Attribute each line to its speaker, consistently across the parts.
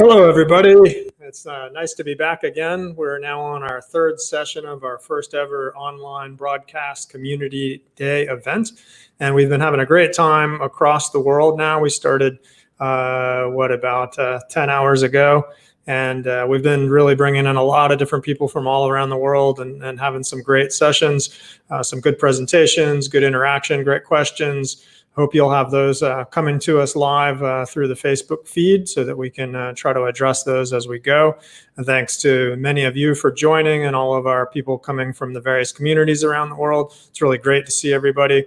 Speaker 1: Hello, everybody. It's nice to be back again. We're now on our third session of our first ever online broadcast community day event. And we've been having a great time across the world now. We started, about 10 hours ago. And we've been really bringing in a lot of different people from all around the world and having some great sessions, some good presentations, good interaction, great questions. Hope you'll have those coming to us live through the Facebook feed so that we can try to address those as we go. And thanks to many of you for joining and all of our people coming from the various communities around the world. It's really great to see everybody.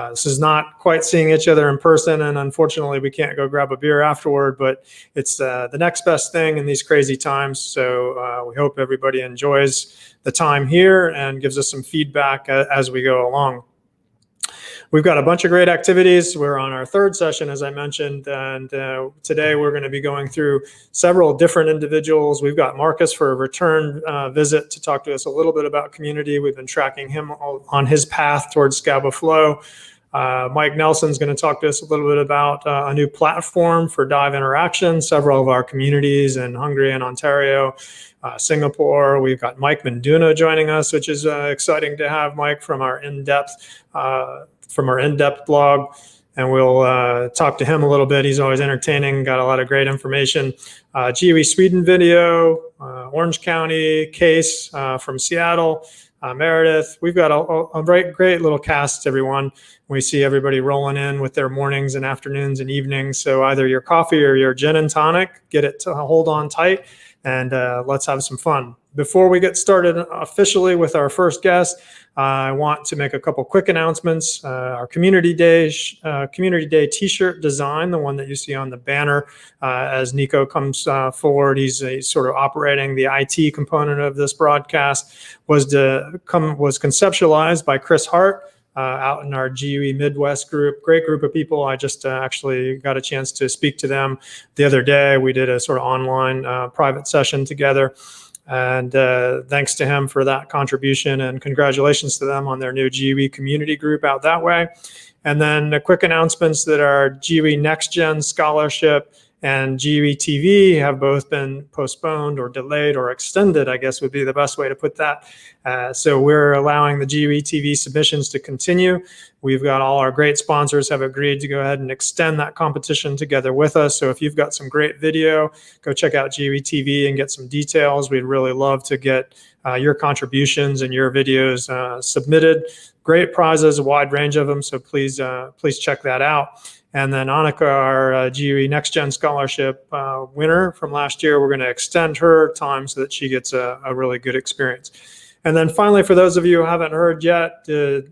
Speaker 1: This is not quite seeing each other in person, and unfortunately we can't go grab a beer afterward, but it's the next best thing in these crazy times. So we hope everybody enjoys the time here and gives us some feedback as we go along. We've got a bunch of great activities. We're on our third session, as I mentioned, and today we're going to be going through several different individuals. We've got Marcus for a return visit to talk to us a little bit about community. We've been tracking him on his path towards Scapa Flow. Mike Nelson's going to talk to us a little bit about a new platform for dive interaction. Several of our communities in Hungary and Ontario, Singapore. We've got Mike Menduno joining us, which is exciting to have Mike from our InDepth blog, and we'll talk to him a little bit. He's always entertaining, got a lot of great information. GUE Sweden video, Orange County, Kees from Seattle, Meredith. We've got a great little cast, everyone. We see everybody rolling in with their mornings and afternoons and evenings. So either your coffee or your gin and tonic, get it to hold on tight, and let's have some fun. Before we get started officially with our first guest, I want to make a couple quick announcements. Our Community Day t-shirt design, the one that you see on the banner as Nico comes forward, he's sort of operating the IT component of this broadcast, was conceptualized by Chris Hart out in our GUE Midwest group. Great group of people. I just actually got a chance to speak to them the other day. We did a sort of online private session together. And thanks to him for that contribution, and congratulations to them on their new GUE community group out that way. And then the quick announcements that our GUE Next Gen Scholarship and GUE TV have both been postponed or delayed or extended, I guess would be the best way to put that. So we're allowing the GUE TV submissions to continue. We've got all our great sponsors have agreed to go ahead and extend that competition together with us. So if you've got some great video, go check out GUE TV and get some details. We'd really love to get your contributions and your videos submitted. Great prizes, a wide range of them. So please check that out. And then Annika, our GUE Next Gen Scholarship winner from last year, we're going to extend her time so that she gets a really good experience. And then finally, for those of you who haven't heard yet,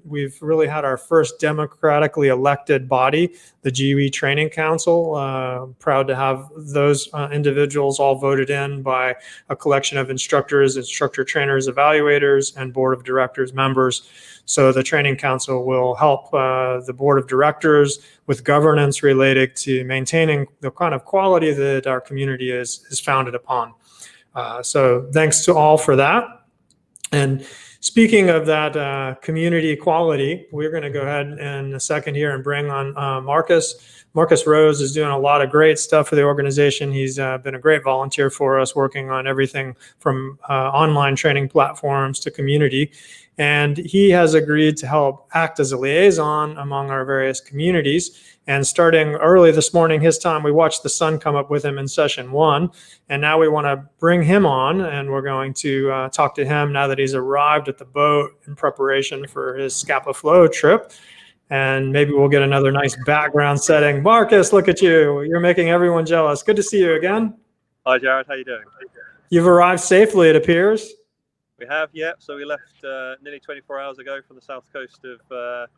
Speaker 1: we've really had our first democratically elected body, the GUE Training Council. Proud to have those individuals all voted in by a collection of instructors, instructor trainers, evaluators, and board of directors members. So the Training Council will help the board of directors with governance related to maintaining the kind of quality that our community is founded upon. So thanks to all for that. And speaking of that community quality, we're going to go ahead in a second here and bring on Marcus. Marcus Rose is doing a lot of great stuff for the organization. He's been a great volunteer for us, working on everything from online training platforms to community. And he has agreed to help act as a liaison among our various communities. And starting early this morning, his time, we watched the sun come up with him in session 1. And now we want to bring him on, and we're going to talk to him now that he's arrived at the boat in preparation for his Scapa Flow trip. And maybe we'll get another nice background setting. Marcus, look at you. You're making everyone jealous. Good to see you again.
Speaker 2: Hi, Jarrod. How you doing?
Speaker 1: You've arrived safely, it appears.
Speaker 2: We have, yeah. So we left nearly 24 hours ago from the south coast of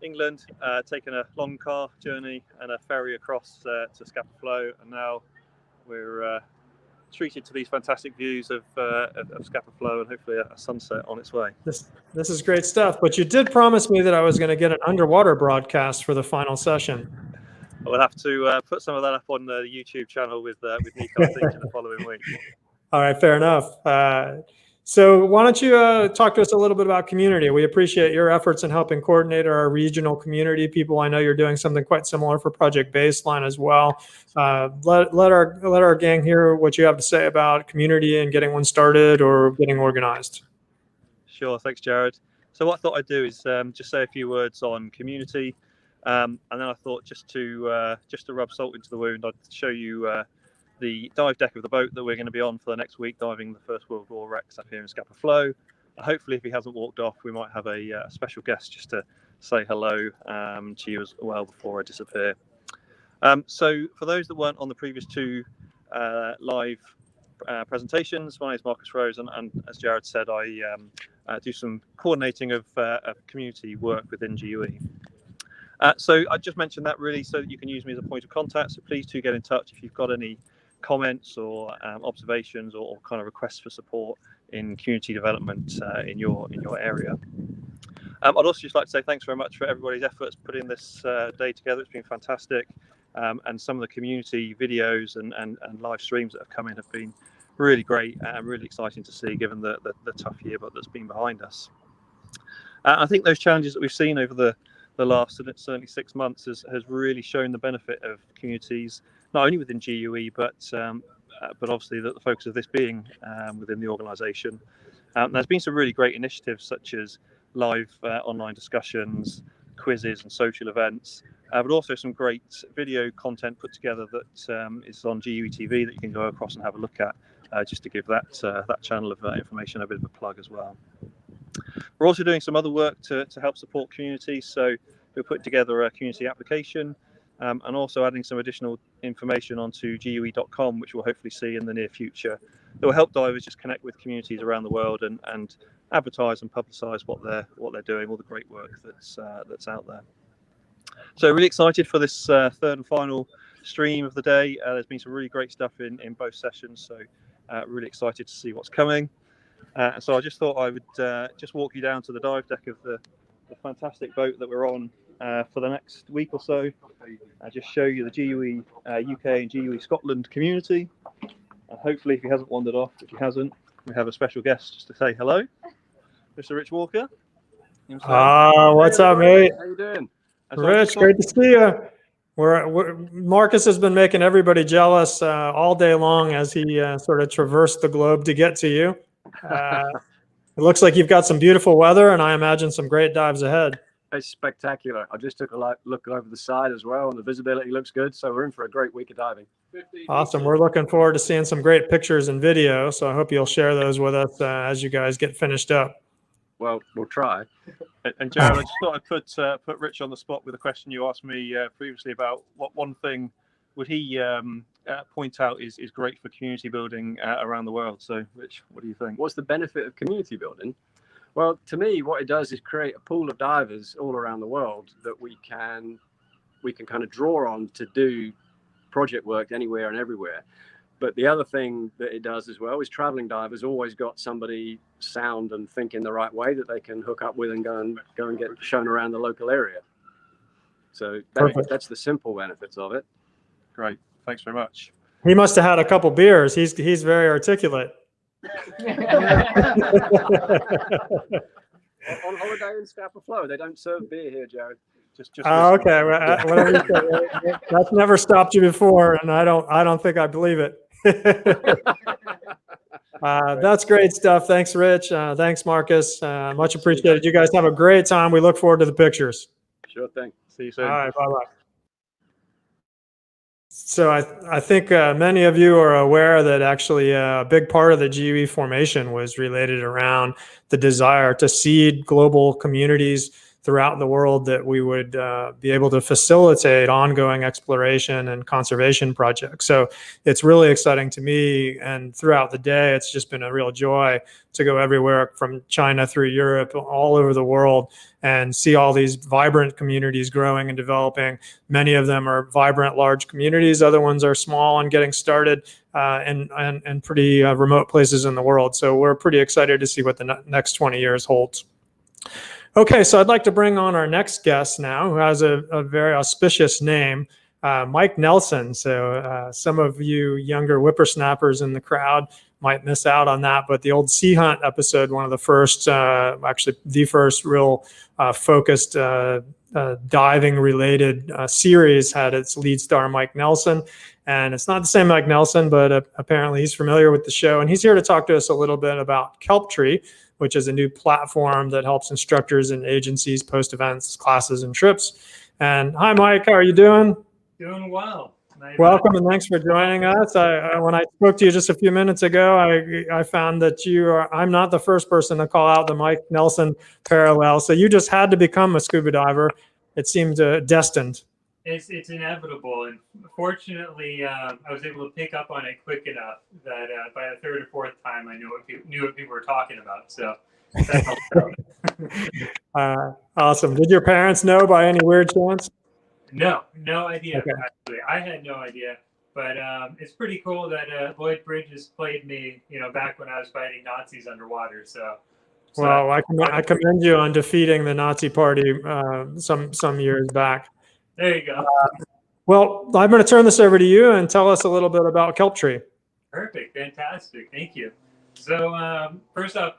Speaker 2: England, taking a long car journey and a ferry across to Scapa Flow, and now we're treated to these fantastic views of Scapa Flow and hopefully a sunset on its way.
Speaker 1: This is great stuff. But you did promise me that I was going to get an underwater broadcast for the final session.
Speaker 2: We'll have to put some of that up on the YouTube channel with Nico, I think, in the following week.
Speaker 1: All right, fair enough. So why don't you talk to us a little bit about community? We appreciate your efforts in helping coordinate our regional community people. I know you're doing something quite similar for Project Baseline as well. Let our gang hear what you have to say about community and getting one started or getting organized.
Speaker 2: Sure, thanks, Jarrod. So what I thought I'd do is just say a few words on community, and then I thought just to rub salt into the wound, I'd show you the dive deck of the boat that we're going to be on for the next week, diving the First World War wrecks up here in Scapa Flow. Hopefully, if he hasn't walked off, we might have a special guest just to say hello to you as well before I disappear. So for those that weren't on the previous two live presentations, my name is Marcus Rose, and as Jarrod said, I do some coordinating of community work within GUE. So I just mentioned that really so that you can use me as a point of contact. So please do get in touch if you've got any comments or observations or kind of requests for support in community development in your area. I'd also just like to say thanks very much for everybody's efforts putting this day together. It's been fantastic, and some of the community videos and live streams that have come in have been really great and really exciting to see given the tough year but that's been behind us. I think those challenges that we've seen over the last certainly 6 months has really shown the benefit of communities, not only within GUE, but obviously the focus of this being within the organisation. There's been some really great initiatives such as live online discussions, quizzes and social events, but also some great video content put together that is on GUE TV that you can go across and have a look at, just to give that channel of information a bit of a plug as well. We're also doing some other work to help support communities. So we're putting together a community application and also adding some additional information onto GUE.com, which we'll hopefully see in the near future. That will help divers just connect with communities around the world and advertise and publicise what they're doing, all the great work that's out there. So really excited for this third and final stream of the day. There's been some really great stuff in both sessions, so really excited to see what's coming. So I just thought I would just walk you down to the dive deck of the fantastic boat that we're on for the next week or so. I'll just show you the GUE UK and GUE Scotland community. And hopefully, if he hasn't wandered off, which he hasn't, we have a special guest just to say hello, Mr. Rich Walker.
Speaker 1: What's up, mate?
Speaker 3: How you doing?
Speaker 1: Rich, great to see you. Marcus has been making everybody jealous all day long as he sort of traversed the globe to get to you. It looks like you've got some beautiful weather, and I imagine some great dives ahead.
Speaker 3: It's spectacular. I just took a look over the side as well, and the visibility looks good. So we're in for a great week of diving.
Speaker 1: Awesome. We're looking forward to seeing some great pictures and video. So I hope you'll share those with us as you guys get finished up.
Speaker 3: Well, we'll try.
Speaker 2: And Jarrod, I just thought I'd put Rich on the spot with a question you asked me previously about what one thing would he point out is great for community building around the world. So, Rich, what do you think?
Speaker 3: What's the benefit of community building? Well, to me, what it does is create a pool of divers all around the world that we can kind of draw on to do project work anywhere and everywhere. But the other thing that it does as well is traveling divers always got somebody sound and thinking the right way that they can hook up with and go and get shown around the local area. So that's the simple benefits of it.
Speaker 2: Great. Thanks very much.
Speaker 1: He must have had a couple beers. He's very articulate.
Speaker 3: On holiday in Scapa Flow, they don't serve beer here, Jarrod.
Speaker 2: Just
Speaker 1: okay. Well, whatever you say. That's never stopped you before, and I don't think I believe it. That's great stuff. Thanks, Rich. Thanks, Marcus. Much appreciated. You guys have a great time. We look forward to the pictures.
Speaker 3: Sure thing.
Speaker 2: See you soon.
Speaker 1: All right. Bye-bye. So I think many of you are aware that actually a big part of the GUE formation was related around the desire to seed global communities throughout the world that we would be able to facilitate ongoing exploration and conservation projects. So it's really exciting to me, and throughout the day, it's just been a real joy to go everywhere from China through Europe, all over the world, and see all these vibrant communities growing and developing. Many of them are vibrant, large communities. Other ones are small and getting started in pretty remote places in the world. So we're pretty excited to see what the next 20 years holds. Okay, so I'd like to bring on our next guest now, who has a very auspicious name. Mike Nelson. So some of you younger whippersnappers in the crowd might miss out on that, but the old Sea Hunt episode, one of the first, actually the first real focused diving related series, had its lead star Mike Nelson. And it's not the same Mike Nelson, but apparently he's familiar with the show. And he's here to talk to us a little bit about Kelptree, which is a new platform that helps instructors and agencies post events, classes, and trips. And hi, Mike, how are you doing?
Speaker 4: Doing well.
Speaker 1: Welcome and thanks for joining us. When I spoke to you just a few minutes ago, I found that I'm not the first person to call out the Mike Nelson parallel. So you just had to become a scuba diver. It seemed destined.
Speaker 4: It's inevitable, and fortunately, I was able to pick up on it quick enough that by the third or fourth time, I knew what people were talking about. So that helped out.
Speaker 1: Awesome. Did your parents know by any weird chance?
Speaker 4: No idea.
Speaker 1: Okay.
Speaker 4: Actually, I had no idea. But it's pretty cool that Lloyd Bridges played me, back when I was fighting Nazis underwater. So
Speaker 1: well, I commend you on defeating the Nazi party some years back.
Speaker 4: There you go.
Speaker 1: Well, I'm going to turn this over to you and tell us a little bit about Kelptree.
Speaker 4: Perfect. Fantastic. Thank you. So first off,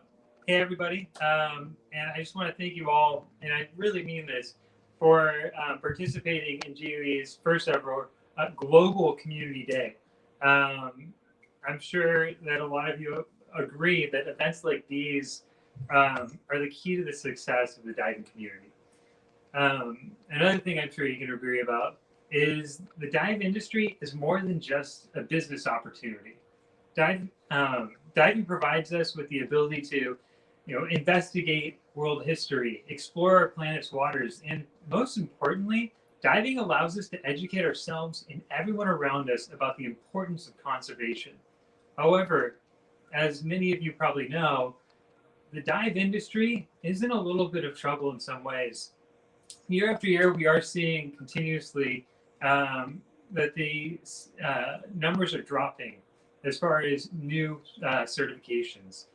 Speaker 4: hey, everybody. And I just want to thank you all, and I really mean this, for participating in GUE's first ever Global Community Day. I'm sure that a lot of you agree that events like these are the key to the success of the diving community. Another thing I'm sure you can agree about is the dive industry is more than just a business opportunity. Diving provides us with the ability to, investigate world history, explore our planet's waters, and most importantly, diving allows us to educate ourselves and everyone around us about the importance of conservation. However, as many of you probably know, the dive industry is in a little bit of trouble in some ways. Year after year, we are seeing continuously that the numbers are dropping as far as new certifications.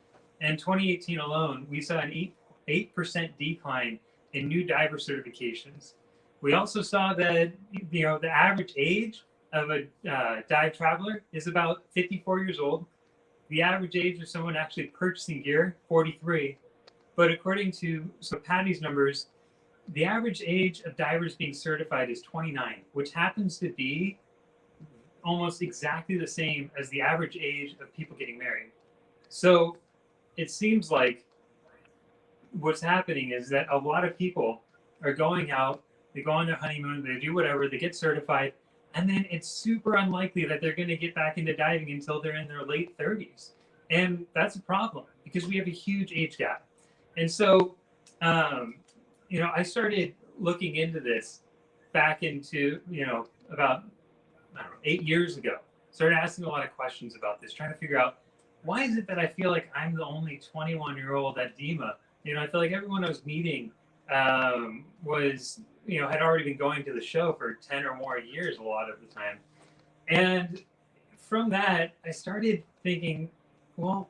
Speaker 4: In 2018 alone, we saw an 8% decline in new diver certifications. We also saw that the average age of a dive traveler is about 54 years old. The average age of someone actually purchasing gear, 43. But according to Patty's numbers, the average age of divers being certified is 29, which happens to be almost exactly the same as the average age of people getting married. So it seems like what's happening is that a lot of people are going out, they go on their honeymoon, they do whatever, they get certified, and then it's super unlikely that they're going to get back into diving until they're in their late 30s. And that's a problem because we have a huge age gap. And so, I started looking into this back into, about 8 years ago. Started asking a lot of questions about this, trying to figure out why is it that I feel like I'm the only 21-year-old at DEMA? I feel like everyone I was meeting was, had already been going to the show for 10 or more years a lot of the time. And from that, I started thinking, well,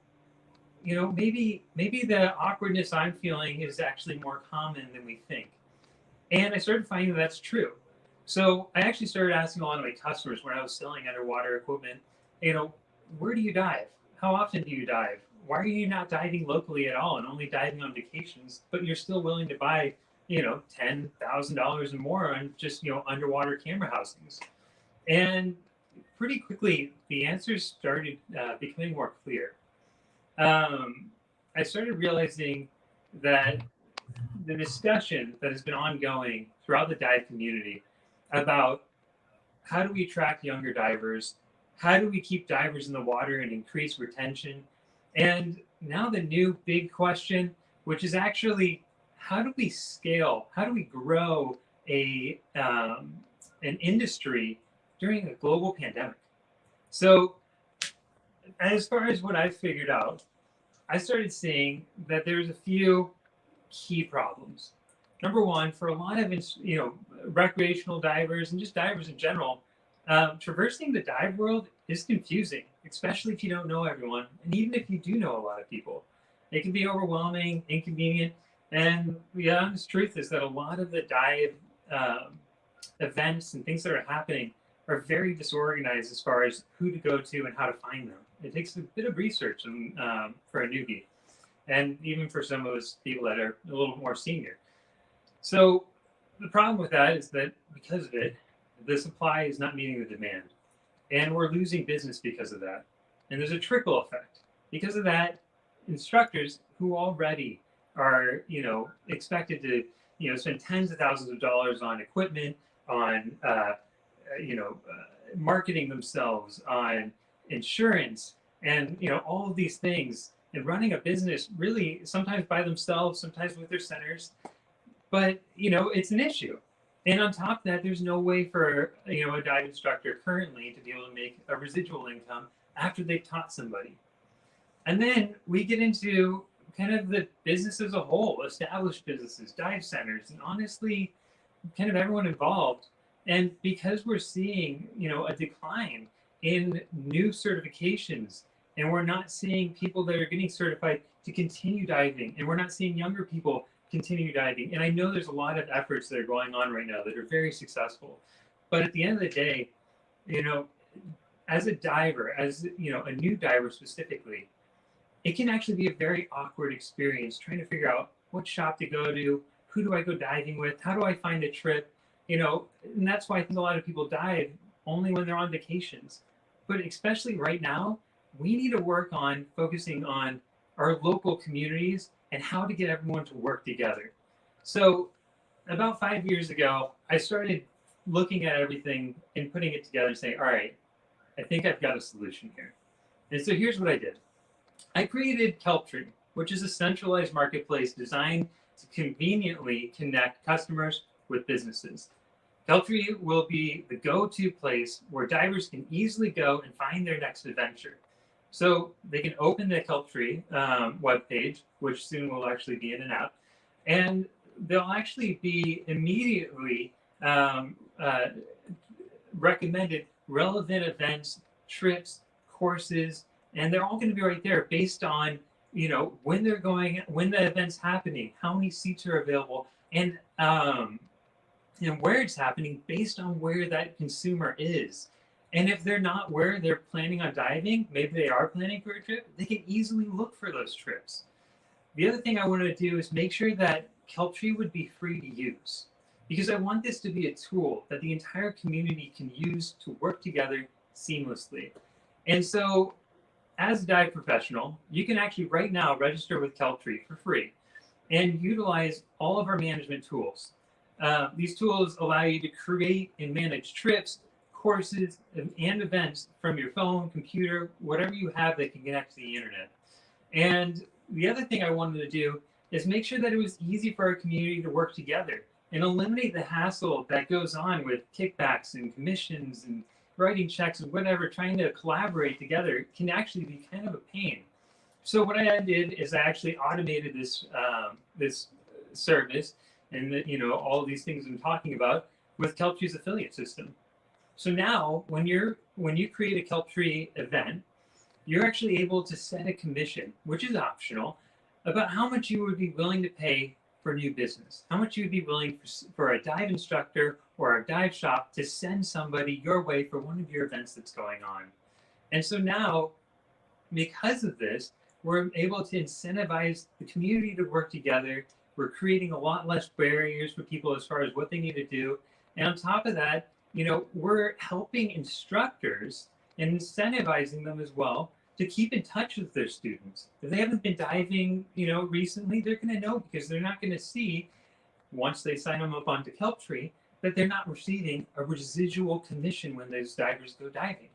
Speaker 4: maybe the awkwardness I'm feeling is actually more common than we think. And I started finding that's true. So I actually started asking a lot of my customers when I was selling underwater equipment, where do you dive? How often do you dive? Why are you not diving locally at all and only diving on vacations, but you're still willing to buy, $10,000 and more on just, underwater camera housings? And pretty quickly, the answers started becoming more clear. I started realizing that the discussion that has been ongoing throughout the dive community about how do we attract younger divers, how do we keep divers in the water and increase retention, and now the new big question, which is actually how do we scale, how do we grow an industry during a global pandemic? So as far as what I figured out, I started seeing that there's a few key problems. Number one, for a lot of recreational divers and just divers in general, traversing the dive world is confusing, especially if you don't know everyone, and even if you do know a lot of people. It can be overwhelming, inconvenient, and the honest truth is that a lot of the dive events and things that are happening are very disorganized as far as who to go to and how to find them. It takes a bit of research for a newbie, and even for some of us people that are a little more senior. So the problem with that is that because of it, the supply is not meeting the demand, and we're losing business because of that. And there's a trickle effect. Because of that, instructors who already are, expected to, spend tens of thousands of dollars on equipment, on, marketing themselves, on insurance, and, all of these things, and running a business really sometimes by themselves, sometimes with their centers. But, it's an issue. And on top of that, there's no way for, a dive instructor currently to be able to make a residual income after they've taught somebody. And then we get into kind of the business as a whole, established businesses, dive centers, and honestly, kind of everyone involved. And because we're seeing, a decline in new certifications, and we're not seeing people that are getting certified to continue diving, and we're not seeing younger people continue diving. And I know there's a lot of efforts that are going on right now that are very successful. But at the end of the day, as a diver, as a new diver specifically, it can actually be a very awkward experience trying to figure out what shop to go to, who do I go diving with, how do I find a trip, and that's why I think a lot of people dive only when they're on vacations. But especially right now, we need to work on focusing on our local communities and how to get everyone to work together. So about 5 years ago, I started looking at everything and putting it together and saying, all right, I think I've got a solution here. And so here's what I did. I created Kelptree, which is a centralized marketplace designed to conveniently connect customers with businesses. Kelptree will be the go-to place where divers can easily go and find their next adventure. So they can open the Kelptree webpage, which soon will actually be in and out, and they'll actually be immediately recommended relevant events, trips, courses, and they're all going to be right there based on when they're going, when the event's happening, how many seats are available, and where it's happening based on where that consumer is. And if they're not where they're planning on diving, maybe they are planning for a trip, they can easily look for those trips. The other thing I wanted to do is make sure that Kelptree would be free to use, because I want this to be a tool that the entire community can use to work together seamlessly. And so as a dive professional, you can actually right now register with Kelptree for free and utilize all of our management tools. These tools allow you to create and manage trips, courses, and events from your phone, computer, whatever you have that can connect to the internet. And the other thing I wanted to do is make sure that it was easy for our community to work together and eliminate the hassle that goes on with kickbacks and commissions and writing checks and whatever. Trying to collaborate together can actually be kind of a pain. So what I did is I actually automated this this service and all of these things I'm talking about with Kelptree's affiliate system. So now when you create a Kelptree event, you're actually able to set a commission, which is optional, about how much you would be willing to pay for new business, how much you would be willing for a dive instructor or a dive shop to send somebody your way for one of your events that's going on. And so now, because of this, we're able to incentivize the community to work together. We're creating a lot less barriers for people as far as what they need to do. And on top of that, we're helping instructors and incentivizing them as well to keep in touch with their students. If they haven't been diving, recently, they're going to know, because they're not going to see, once they sign them up onto Kelptree, that they're not receiving a residual commission when those divers go diving.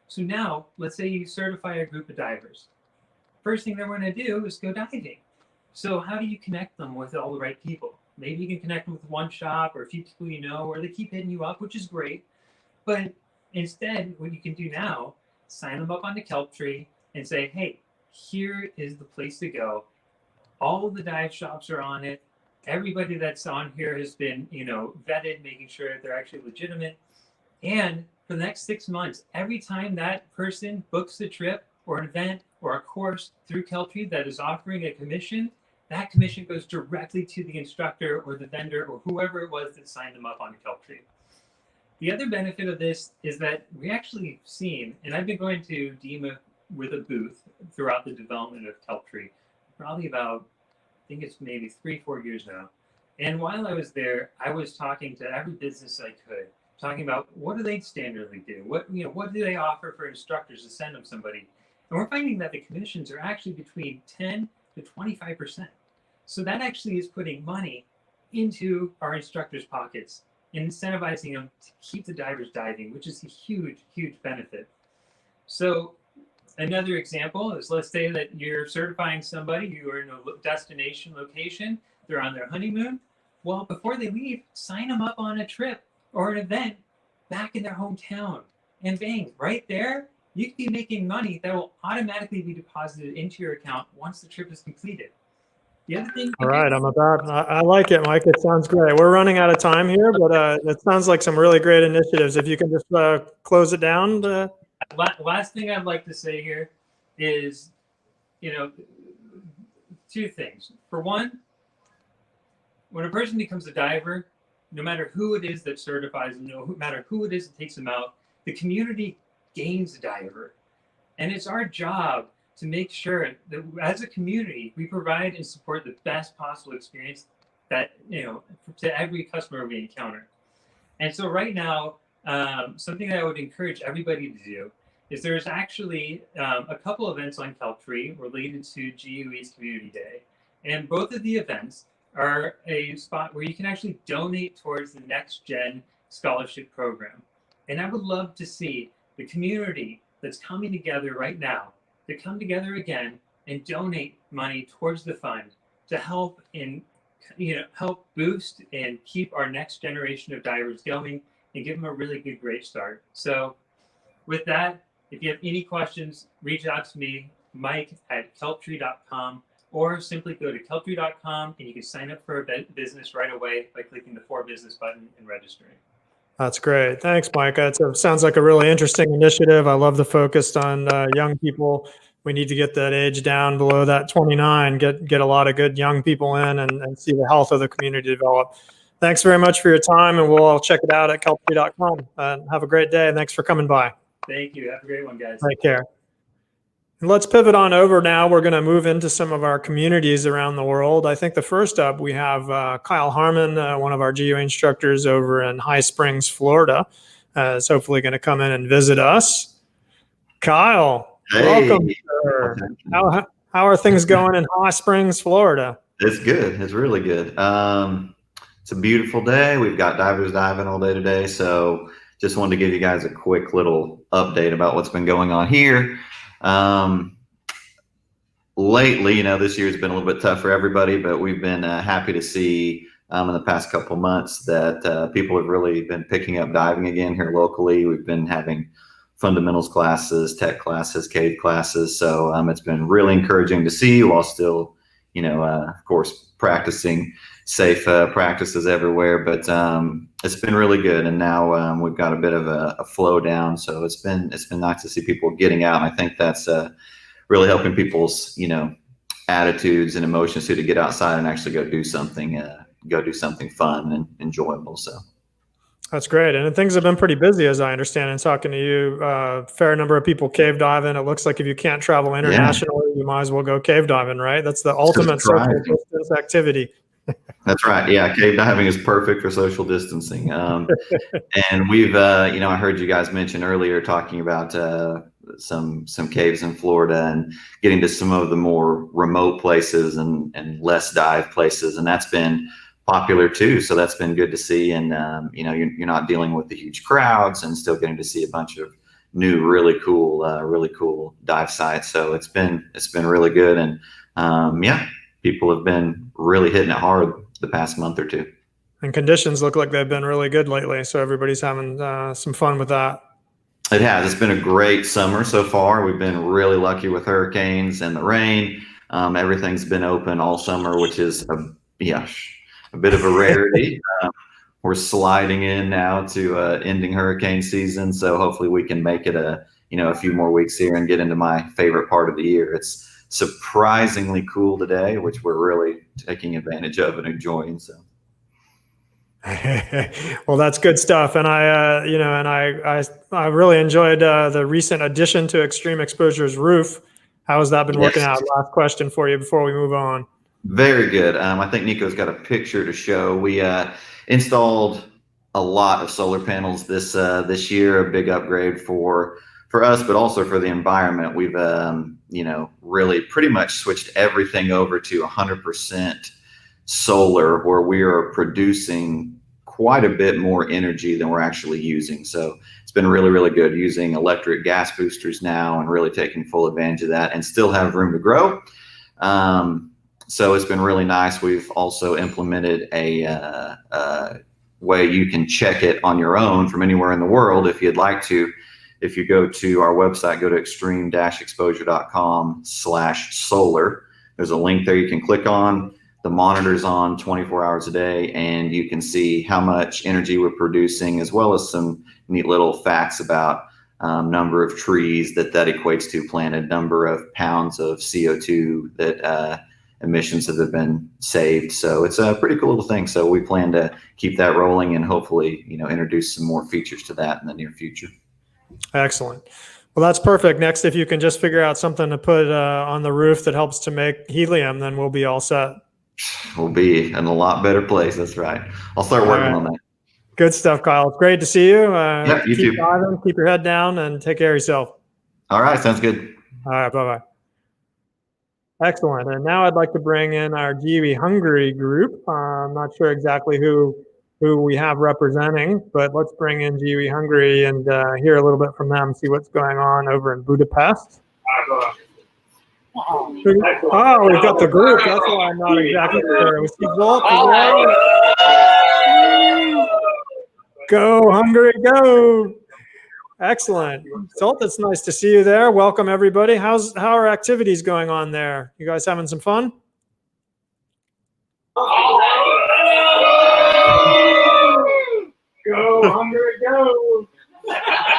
Speaker 4: So now, let's say you certify a group of divers. First thing they're going to do is go diving. So how do you connect them with all the right people? Maybe you can connect them with one shop or a few people or they keep hitting you up, which is great. But instead, what you can do now, sign them up onto Kelptree and say, hey, here is the place to go. All of the dive shops are on it. Everybody that's on here has been, vetted, making sure they're actually legitimate. And for the next 6 months, every time that person books a trip or an event or a course through Kelptree that is offering a commission, that commission goes directly to the instructor or the vendor or whoever it was that signed them up on Kelptree. The other benefit of this is that we actually seen, and I've been going to DEMA with a booth throughout the development of Kelptree, probably about, I think it's maybe 3-4 years now. And while I was there, I was talking to every business I could, talking about what do they standardly do? What do they offer for instructors to send them somebody? And we're finding that the commissions are actually between 10 to 25%. So that actually is putting money into our instructors' pockets and incentivizing them to keep the divers diving, which is a huge, huge benefit. So another example is, let's say that you're certifying somebody, you are in a destination location, they're on their honeymoon. Well, before they leave, sign them up on a trip or an event back in their hometown. And bang, right there, you could be making money that will automatically be deposited into your account once the trip is completed. The other thing.
Speaker 1: All right, I like it, Mike. It sounds great. We're running out of time here, but it sounds like some really great initiatives. If you can just close it down.
Speaker 4: Last thing I'd like to say here is, two things. For one, when a person becomes a diver, no matter who it is that certifies them, no matter who it is that takes them out, the community gains a diver. And it's our job to make sure that as a community, we provide and support the best possible experience that, to every customer we encounter. And so right now, something that I would encourage everybody to do is there's actually a couple events on Kelptree related to GUE's Community Day. And both of the events are a spot where you can actually donate towards the Next Gen Scholarship Program. And I would love to see the community that's coming together right now to come together again and donate money towards the fund to help help boost and keep our next generation of divers going and give them a really good, great start. So with that, if you have any questions, reach out to me, mike@kelptree.com, or simply go to kelptree.com and you can sign up for a business right away by clicking the For Business button and registering.
Speaker 1: That's great. Thanks, Mike. It sounds like a really interesting initiative. I love the focus on young people. We need to get that age down below that 29, get a lot of good young people in and see the health of the community develop. Thanks very much for your time, and we'll all check it out at kelptree.com. Have a great day, and thanks for coming by.
Speaker 4: Thank you. Have a great one, guys.
Speaker 1: Take care. And let's pivot on over now. We're going to move into some of our communities around the world. I think the first up, we have Kyle Harmon, one of our GUE instructors over in High Springs, Florida, is hopefully going to come in and visit us. Kyle, welcome, sir. How are things going in High Springs, Florida?
Speaker 5: It's good. It's really good. It's a beautiful day. We've got divers diving all day today. So just wanted to give you guys a quick little update about what's been going on here. Lately, this year's been a little bit tough for everybody, but we've been happy to see in the past couple months that people have really been picking up diving again here locally. We've been having fundamentals classes, tech classes, cave classes. So it's been really encouraging to see, while still, of course, practicing safe practices everywhere. But it's been really good, and now we've got a bit of a flow down. So it's been nice to see people getting out. And I think that's really helping people's attitudes and emotions to get outside and actually go do something fun and enjoyable. So
Speaker 1: that's great. And things have been pretty busy, as I understand, and talking to you. Fair number of people cave diving. It looks like if you can't travel internationally, you might as well go cave diving, right? That's the ultimate social distance activity.
Speaker 5: That's right. Yeah, cave diving is perfect for social distancing. And we've, I heard you guys mention earlier talking about some caves in Florida and getting to some of the more remote places and less dive places, and that's been popular too. So that's been good to see. And you're not dealing with the huge crowds and still getting to see a bunch of new, really cool dive sites. So it's been really good. And people have been really hitting it hard the past month or two.
Speaker 1: And conditions look like they've been really good lately. So everybody's having some fun with that.
Speaker 5: It has. It's been a great summer so far. We've been really lucky with hurricanes and the rain. Everything's been open all summer, which is a bit of a rarity. We're sliding in now to ending hurricane season. So hopefully we can make it a few more weeks here and get into my favorite part of the year. It's surprisingly cool today, which we're really taking advantage of and enjoying. So,
Speaker 1: Well, that's good stuff. And I really enjoyed the recent addition to Extreme Exposure's roof. How has that been working
Speaker 5: Yes.
Speaker 1: out? Last question for you before we move on.
Speaker 5: Very good. I think Nico's got a picture to show. We installed a lot of solar panels this year, a big upgrade for us, but also for the environment. We've really pretty much switched everything over to 100% solar, where we are producing quite a bit more energy than we're actually using. So it's been really, really good using electric gas boosters now and really taking full advantage of that, and still have room to grow. So it's been really nice. We've also implemented a way you can check it on your own from anywhere in the world if you'd like to. If you go to our website, go to extreme-exposure.com/solar. There's a link there you can click on. The monitor's on 24 hours a day, and you can see how much energy we're producing, as well as some neat little facts about number of trees that equates to planted, number of pounds of CO2 that emissions that have been saved. So it's a pretty cool little thing. So we plan to keep that rolling and hopefully, introduce some more features to that in the near future.
Speaker 1: Excellent. Well, that's perfect. Next, if you can just figure out something to put on the roof that helps to make helium, then we'll be all set.
Speaker 5: We'll be in a lot better place. That's right. I'll start working on that.
Speaker 1: Good stuff, Kyle. It's great to see you.
Speaker 5: Yeah, you
Speaker 1: keep
Speaker 5: too.
Speaker 1: diving, keep your head down, and take care of yourself.
Speaker 5: All right. Sounds good.
Speaker 1: All right. Bye-bye. Excellent. And now I'd like to bring in our GUE Hungary group. I'm not sure exactly who we have representing, but let's bring in GUE Hungary and hear a little bit from them, see what's going on over in Budapest. Oh, we've got the group. That's why I'm not exactly sure. We see Zolt as well. Go, Hungary, go. Excellent. Zolt, it's nice to see you there. Welcome, everybody. How are activities going on there? You guys having some fun? Go, Hungary, go.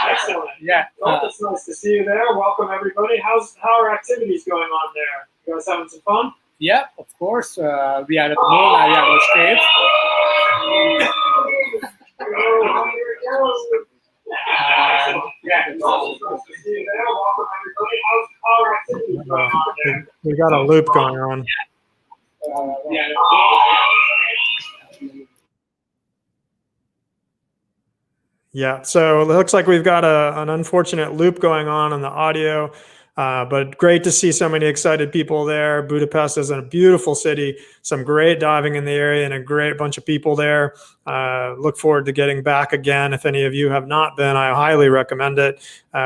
Speaker 1: Excellent.
Speaker 6: Yeah.
Speaker 1: Well, it's nice to see you there. Welcome, everybody. How are activities going on there? You guys having some fun?
Speaker 6: Yeah, of course. We are at the moon area of cave.
Speaker 1: Go, Hungary, go.
Speaker 6: Yeah.
Speaker 1: It's also nice to see you there. Welcome, everybody. How are activities going on there? We got a loop going on. Yeah, so it looks like we've got an unfortunate loop going on the audio, but great to see so many excited people there. Budapest is a beautiful city, some great diving in the area, and a great bunch of people there. Look forward to getting back again. If any of you have not been, I highly recommend it.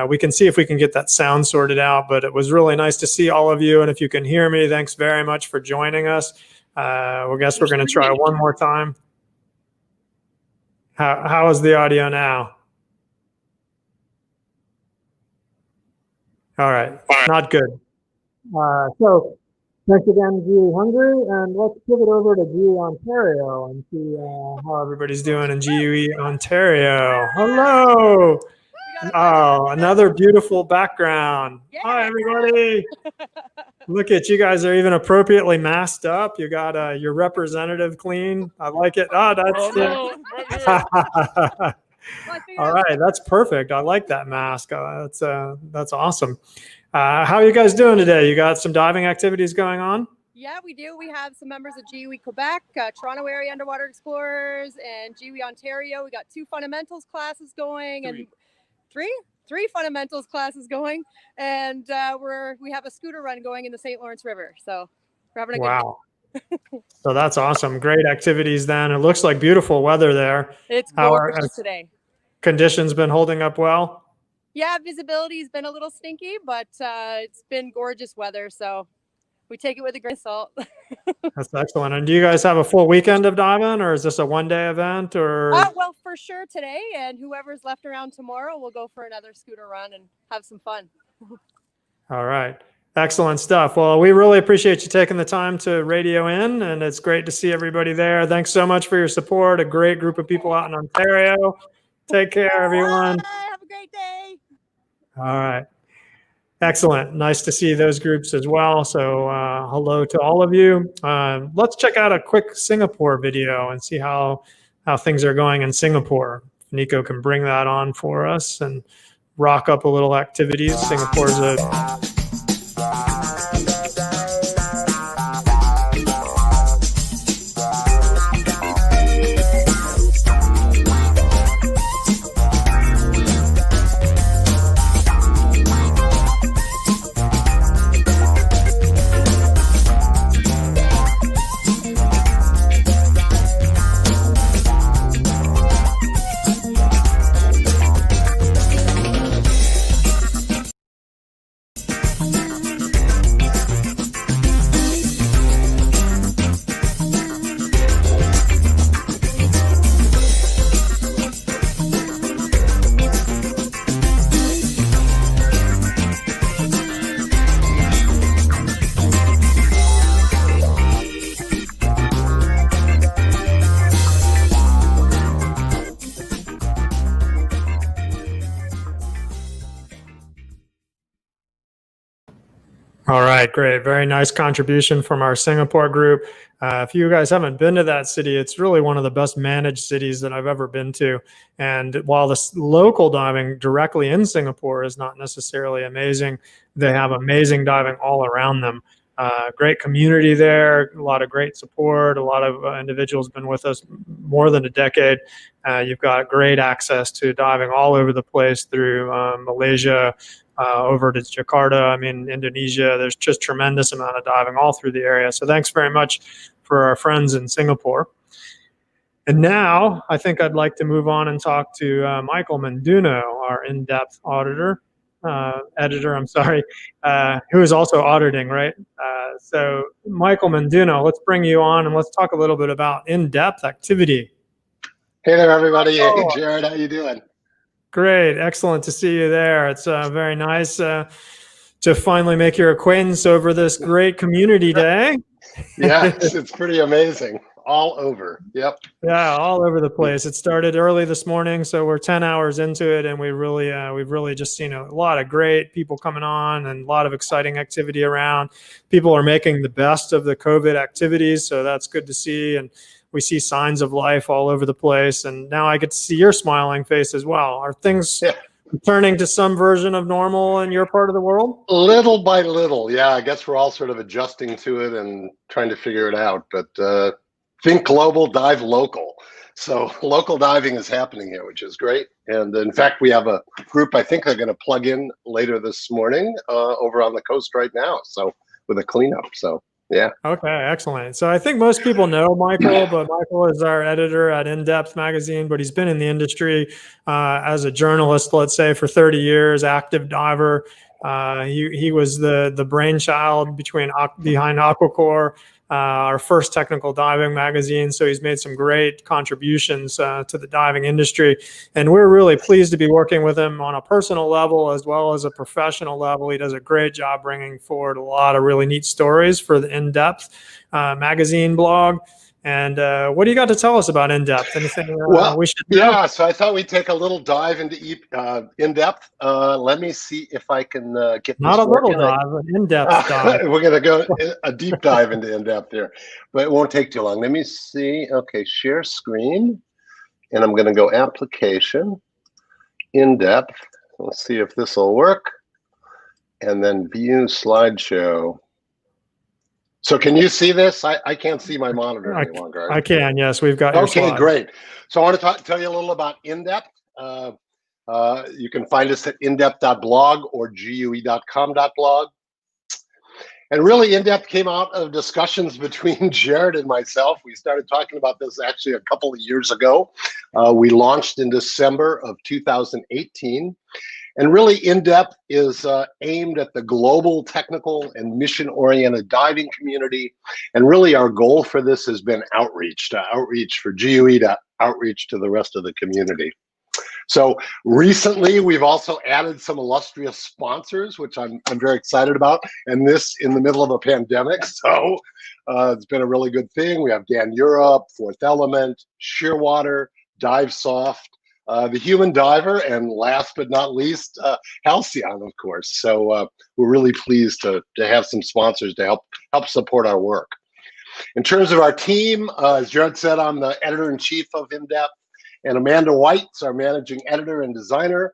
Speaker 1: We can see if we can get that sound sorted out, but it was really nice to see all of you. And if you can hear me, thanks very much for joining us. I guess we're going to try one more time. How is the audio now? All right, not good. So thanks again, GUE Hungary, and let's pivot over to GUE Ontario and see how everybody's doing in GUE Ontario. Hello. Oh, another beautiful background. Yeah. Hi, everybody. Look at you guys are even appropriately masked up. You got your representative clean. I like it. Oh, that's all right. That's perfect. I like that mask. That's awesome. How are you guys doing today? You got some diving activities going on?
Speaker 7: Yeah, we do. We have some members of GUE Quebec, Toronto Area Underwater Explorers, and GUE Ontario. We got 2 fundamentals classes going, and three fundamentals classes going, and we have a scooter run going in the St. Lawrence River. So we're having a good day.
Speaker 1: So that's awesome. Great activities then. It looks like beautiful weather there.
Speaker 7: It's gorgeous today.
Speaker 1: Conditions been holding up well?
Speaker 7: Yeah, visibility's been a little stinky, but it's been gorgeous weather. So we take it with a grain of salt.
Speaker 1: That's excellent. And do you guys have a full weekend of diving, or is this a one-day event? Or
Speaker 7: well, for sure today, and whoever's left around tomorrow, we'll go for another scooter run and have some fun.
Speaker 1: All right. Excellent stuff. Well, we really appreciate you taking the time to radio in, and it's great to see everybody there. Thanks so much for your support. A great group of people out in Ontario. Take care, everyone.
Speaker 7: Bye. Have a great day.
Speaker 1: All right. Excellent. Nice to see those groups as well. So hello to all of you. Let's check out a quick Singapore video and see how how things are going in Singapore. Nico can bring that on for us and rock up a little activities. Singapore's a All right, great. Very nice contribution from our Singapore group. If you guys haven't been to that city, it's really one of the best managed cities that I've ever been to. And while the local diving directly in Singapore is not necessarily amazing, they have amazing diving all around them. Great community there, a lot of great support, a lot of individuals been with us more than a decade. You've got great access to diving all over the place through Malaysia, over to Jakarta, I mean, Indonesia. There's just tremendous amount of diving all through the area. So thanks very much for our friends in Singapore. And now I think I'd like to move on and talk to Michael Menduno, our in-depth editor, I'm sorry, who is also auditing, right? So Michael Menduno, let's bring you on and let's talk a little bit about in-depth activity.
Speaker 8: Hey there, everybody. Hey, Jarrod, how you doing?
Speaker 1: Great. Excellent to see you there. It's very nice to finally make your acquaintance over this great community day.
Speaker 8: Yeah, it's pretty amazing. All over. Yep.
Speaker 1: Yeah, all over the place. It started early this morning, so we're 10 hours into it, and we've really just seen a lot of great people coming on and a lot of exciting activity around. People are making the best of the COVID activities, so that's good to see. And we see signs of life all over the place. And now I get to see your smiling face as well. Are things returning to some version of normal in your part of the world?
Speaker 8: Little by little. Yeah, I guess we're all sort of adjusting to it and trying to figure it out. But think global, dive local. So local diving is happening here, which is great. And in fact, we have a group I think they're going to plug in later this morning over on the coast right now. So with a cleanup. So yeah.
Speaker 1: Okay, excellent. So I think most people know Michael, but Michael is our editor at InDepth magazine, but he's been in the industry as a journalist, let's say, for 30 years, active diver. He was the brainchild behind Aquacore, our first technical diving magazine. So he's made some great contributions to the diving industry. And we're really pleased to be working with him on a personal level as well as a professional level. He does a great job bringing forward a lot of really neat stories for the InDepth magazine blog. And what do you got to tell us about InDepth? Anything we should know?
Speaker 8: Yeah, so I thought we'd take a little dive into InDepth. Let me see if I can get
Speaker 1: not
Speaker 8: this
Speaker 1: a little
Speaker 8: working.
Speaker 1: dive, an in-depth dive.
Speaker 8: We're going to go a deep dive into InDepth here, but it won't take too long. Let me see. Okay, share screen, and I'm going to go application, InDepth. Let's see if this will work, and then view slideshow. So can you see this? I can't see my monitor any longer.
Speaker 1: I can, yes. We've got your slide.
Speaker 8: Great. So I want to tell you a little about InDepth. You can find us at indepth.blog or gue.com.blog. And really, InDepth came out of discussions between Jarrod and myself. We started talking about this actually a couple of years ago. We launched in December of 2018. And really, InDepth is aimed at the global technical and mission-oriented diving community. And really, our goal for this has been outreach for GUE to outreach to the rest of the community. So recently, we've also added some illustrious sponsors, which I'm very excited about, and this in the middle of a pandemic. So it's been a really good thing. We have Dan Europe, Fourth Element, Shearwater, DiveSoft, the Human Diver, and last but not least, Halcyon, of course. So we're really pleased to have some sponsors to help support our work. In terms of our team, as Jarrod said, I'm the editor-in-chief of InDepth, and Amanda White's our managing editor and designer.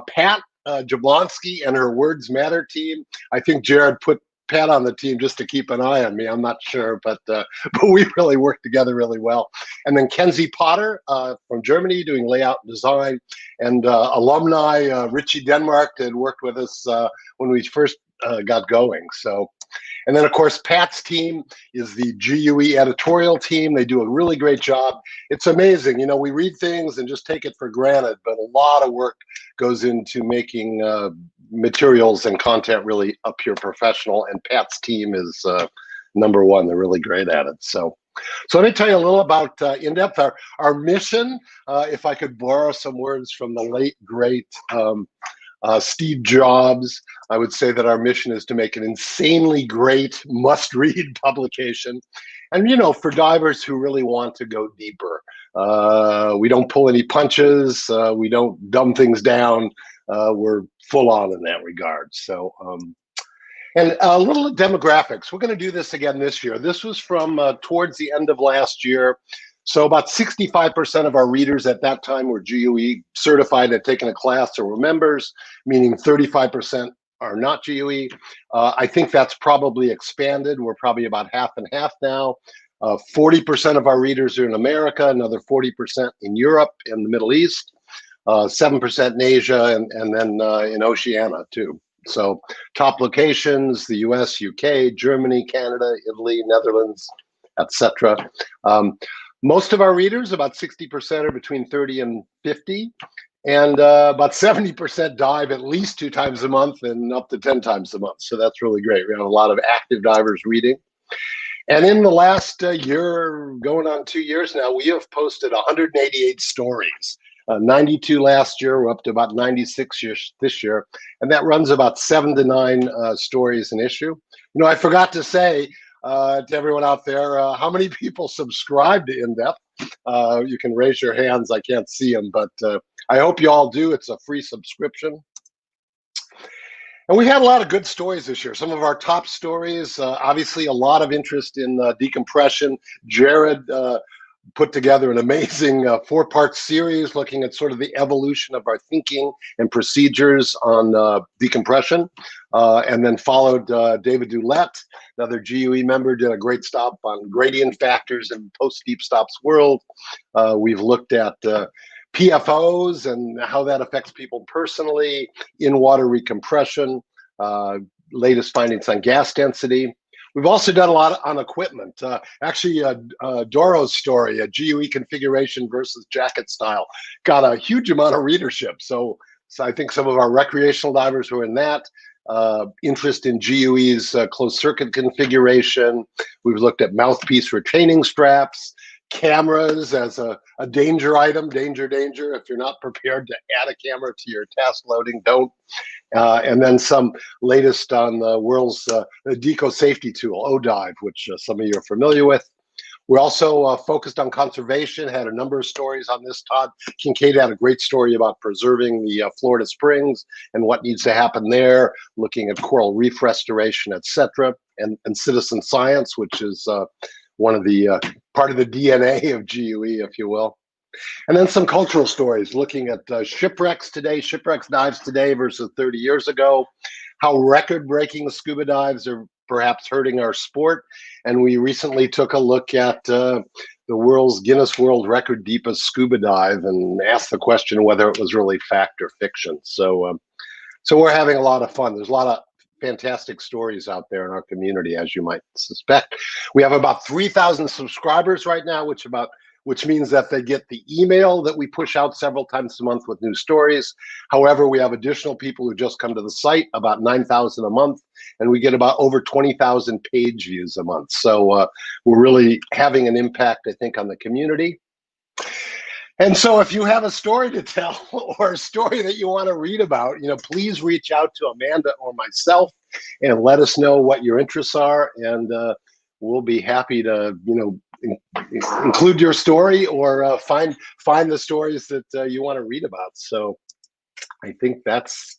Speaker 8: Pat Jablonski and her Words Matter team. I think Jarrod put Pat on the team just to keep an eye on me. I'm not sure, but we really work together really well. And then Kenzie Potter from Germany doing layout and design, and alumni Richie Denmark that worked with us when we first got going. So, and then of course Pat's team is the GUE editorial team. They do a really great job. It's amazing, you know, we read things and just take it for granted, but a lot of work goes into making materials and content really appear professional, and Pat's team is number one. They're really great at it. So let me tell you a little about InDepth. Our mission, if I could borrow some words from the late great Steve Jobs, I would say that our mission is to make an insanely great must-read publication. And, you know, for divers who really want to go deeper. We don't pull any punches. We don't dumb things down. We're full on in that regard. So, and a little demographics. We're going to do this again this year. This was from towards the end of last year. So about 65% of our readers at that time were GUE certified, had taken a class, or were members, meaning 35% are not GUE. I think that's probably expanded. We're probably about half and half now. 40% of our readers are in America, another 40% in Europe and the Middle East, 7% in Asia, and then in Oceania too. So top locations: the US, UK, Germany, Canada, Italy, Netherlands, etc. Most of our readers, about 60%, are between 30 and 50. And about 70% dive at least 2 times a month and up to 10 times a month. So that's really great. We have a lot of active divers reading. And in the last year, going on 2 years now, we have posted 188 stories. 92 last year, we're up to about 96 this year. And that runs about 7 to 9 stories an issue. You know, I forgot to say to everyone out there, how many people subscribe to InDepth? You can raise your hands. I can't see them, but I hope you all do. It's a free subscription. And we had a lot of good stories this year. Some of our top stories, obviously a lot of interest in decompression. Jarrod put together an amazing 4-part series looking at sort of the evolution of our thinking and procedures on decompression. And then followed David Dulett, another GUE member, did a great stop on gradient factors in post-deep stops world. We've looked at PFOs and how that affects people personally, in-water recompression, latest findings on gas density. We've also done a lot on equipment. Actually, Doro's story, a GUE configuration versus jacket style, got a huge amount of readership. So I think some of our recreational divers who are in that, interest in GUE's closed circuit configuration. We've looked at mouthpiece retaining straps, cameras as a danger item, danger. If you're not prepared to add a camera to your task loading, don't. And then some latest on the world's deco safety tool, ODive, which some of you are familiar with. We're also focused on conservation, had a number of stories on this. Todd Kincaid had a great story about preserving the Florida Springs and what needs to happen there, looking at coral reef restoration, etc. And citizen science, which is one of the part of the DNA of GUE, if you will. And then some cultural stories, looking at shipwrecks today, shipwrecks dives today versus 30 years ago, how record-breaking scuba dives are perhaps hurting our sport. And we recently took a look at the world's Guinness World Record deepest scuba dive and asked the question whether it was really fact or fiction. So we're having a lot of fun. There's a lot of fantastic stories out there in our community, as you might suspect. We have about 3,000 subscribers right now, which means that they get the email that we push out several times a month with new stories. However, we have additional people who just come to the site, about 9,000 a month, and we get about over 20,000 page views a month. So we're really having an impact, I think, on the community. And so if you have a story to tell or a story that you want to read about, please reach out to Amanda or myself and let us know what your interests are. And we'll be happy to, include your story or find the stories that you want to read about. So I think that's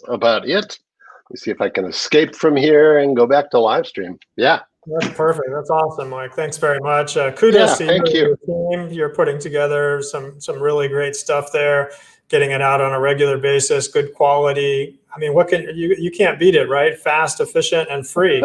Speaker 8: about it. Let me see if I can escape from here and go back to live stream. Yeah.
Speaker 1: That's perfect. That's awesome, Mike. Thanks very much. Kudos to
Speaker 8: thank
Speaker 1: you and your team. You're putting together some really great stuff there, getting it out on a regular basis, good quality. I mean, what can you can't beat it, right? Fast, efficient, and free.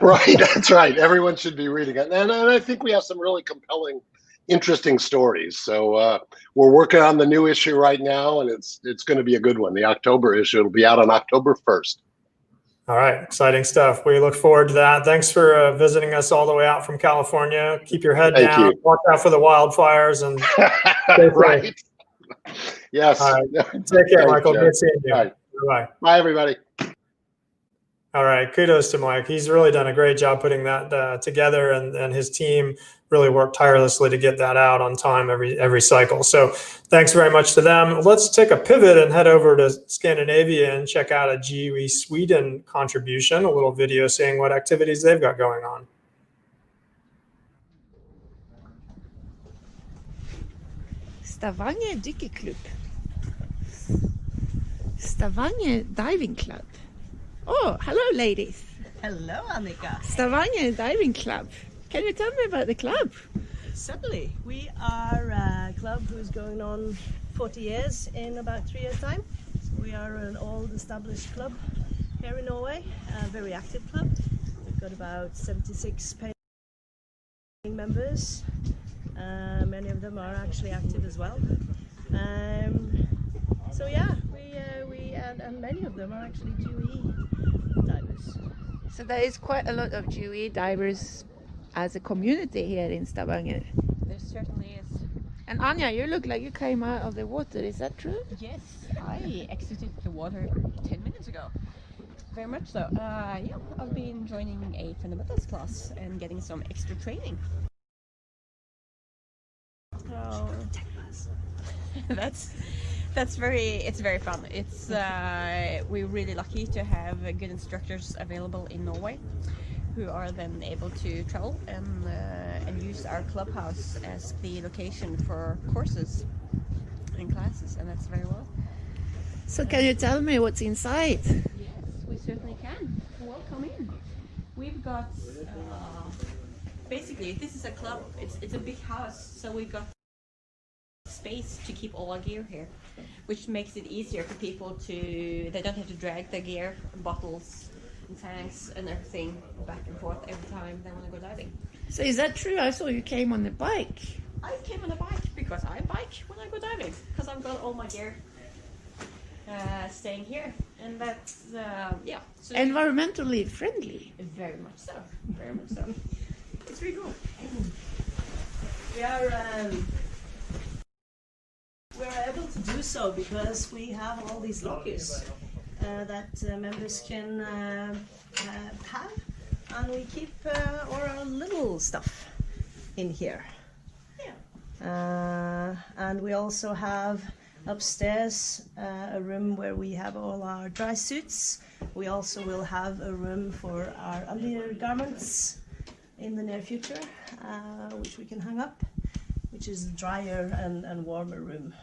Speaker 8: Right, that's right. Everyone should be reading it. And I think we have some really compelling, interesting stories. So we're working on the new issue right now, and it's going to be a good one. The October issue will be out on October 1st.
Speaker 1: All right, exciting stuff. We look forward to that. Thanks for visiting us all the way out from California. Keep your head
Speaker 8: Thank
Speaker 1: down.
Speaker 8: you.
Speaker 1: Watch out for the wildfires and
Speaker 8: Right. Yes.
Speaker 1: all right. Take care, Michael.
Speaker 8: Jarrod.
Speaker 1: Good seeing you.
Speaker 8: All right.
Speaker 1: Bye.
Speaker 8: Bye, everybody.
Speaker 1: All right, kudos to Mike. He's really done a great job putting that together, and his team really worked tirelessly to get that out on time every cycle. So thanks very much to them. Let's take a pivot and head over to Scandinavia and check out a GUE Sweden contribution, a little video seeing what activities they've got going on.
Speaker 9: Stavanger Dykerklubb. Stavanger Diving Club. Oh, hello ladies.
Speaker 10: Hello, Annika.
Speaker 9: Stavanger Diving Club. Can you tell me about the club?
Speaker 10: Certainly. We are a club who's going on 40 years in about 3 years' time. So we are an old established club here in Norway, a very active club. We've got about 76 paying members. Many of them are actually active as well. So yeah, we and many of them are actually GUE divers.
Speaker 9: So there is quite a lot of GUE divers as a community here in Stavanger.
Speaker 11: There certainly is.
Speaker 9: And Anja, you look like you came out of the water, is that true?
Speaker 11: Yes, I exited the water 10 minutes ago. Very much so. Yeah, I've been joining a fundamentals class and getting some extra training. Oh, it's very fun. It's we're really lucky to have good instructors available in Norway, who are then able to travel and use our clubhouse as the location for courses and classes, and that's very well.
Speaker 9: So can you tell me what's inside?
Speaker 11: Yes, we certainly can. Welcome in. We've got basically this is a club. It's a big house, so we've got space to keep all our gear here, which makes it easier for people to, they don't have to drag their gear, bottles and tanks and everything back and forth every time they want to go diving.
Speaker 9: So is that true? I saw you came on the bike.
Speaker 11: I came on a bike because I bike when I go diving, because I've got all my gear staying here, and that's yeah. So
Speaker 9: environmentally friendly.
Speaker 11: Very much so. Very much so. It's really cool.
Speaker 10: We're able to do so because we have all these lockers that members can have, and we keep our little stuff in here. Yeah. And we also have upstairs a room where we have all our dry suits. We also will have a room for our undergarments in the near future, which we can hang up, which is a drier and warmer room,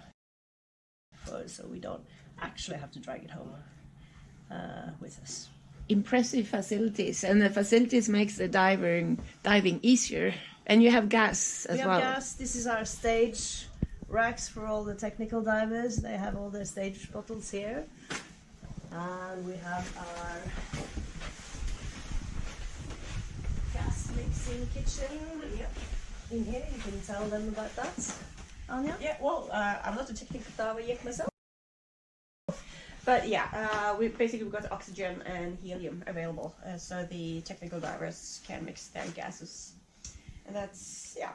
Speaker 10: so we don't actually have to drag it home with us.
Speaker 9: Impressive facilities, and the facilities makes the diving easier. And you have gas as well.
Speaker 10: We have gas. This is our stage racks for all the technical divers. They have all their stage bottles here, and we have our gas mixing kitchen. Yep. In here, you can tell them about that, Anja.
Speaker 11: Yeah, well, I'm not a technical diver yet myself, but yeah, we've got oxygen and helium available, so the technical divers can mix their gases, and that's, yeah.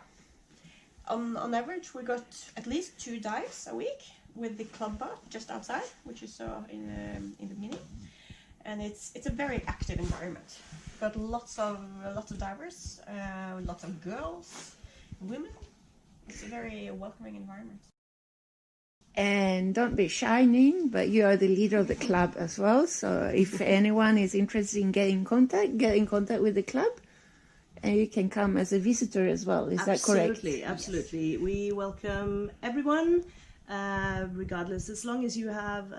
Speaker 11: On average, we got at least 2 dives a week with the club bar just outside, which you saw in the beginning, and it's a very active environment. Got lots of divers, lots of girls, women. It's a very welcoming environment.
Speaker 9: And don't be shining, but you are the leader of the club as well. So if anyone is interested in getting in contact with the club, and you can come as a visitor as well. Is that correct?
Speaker 10: Absolutely, absolutely. We welcome everyone. regardless, as long as you have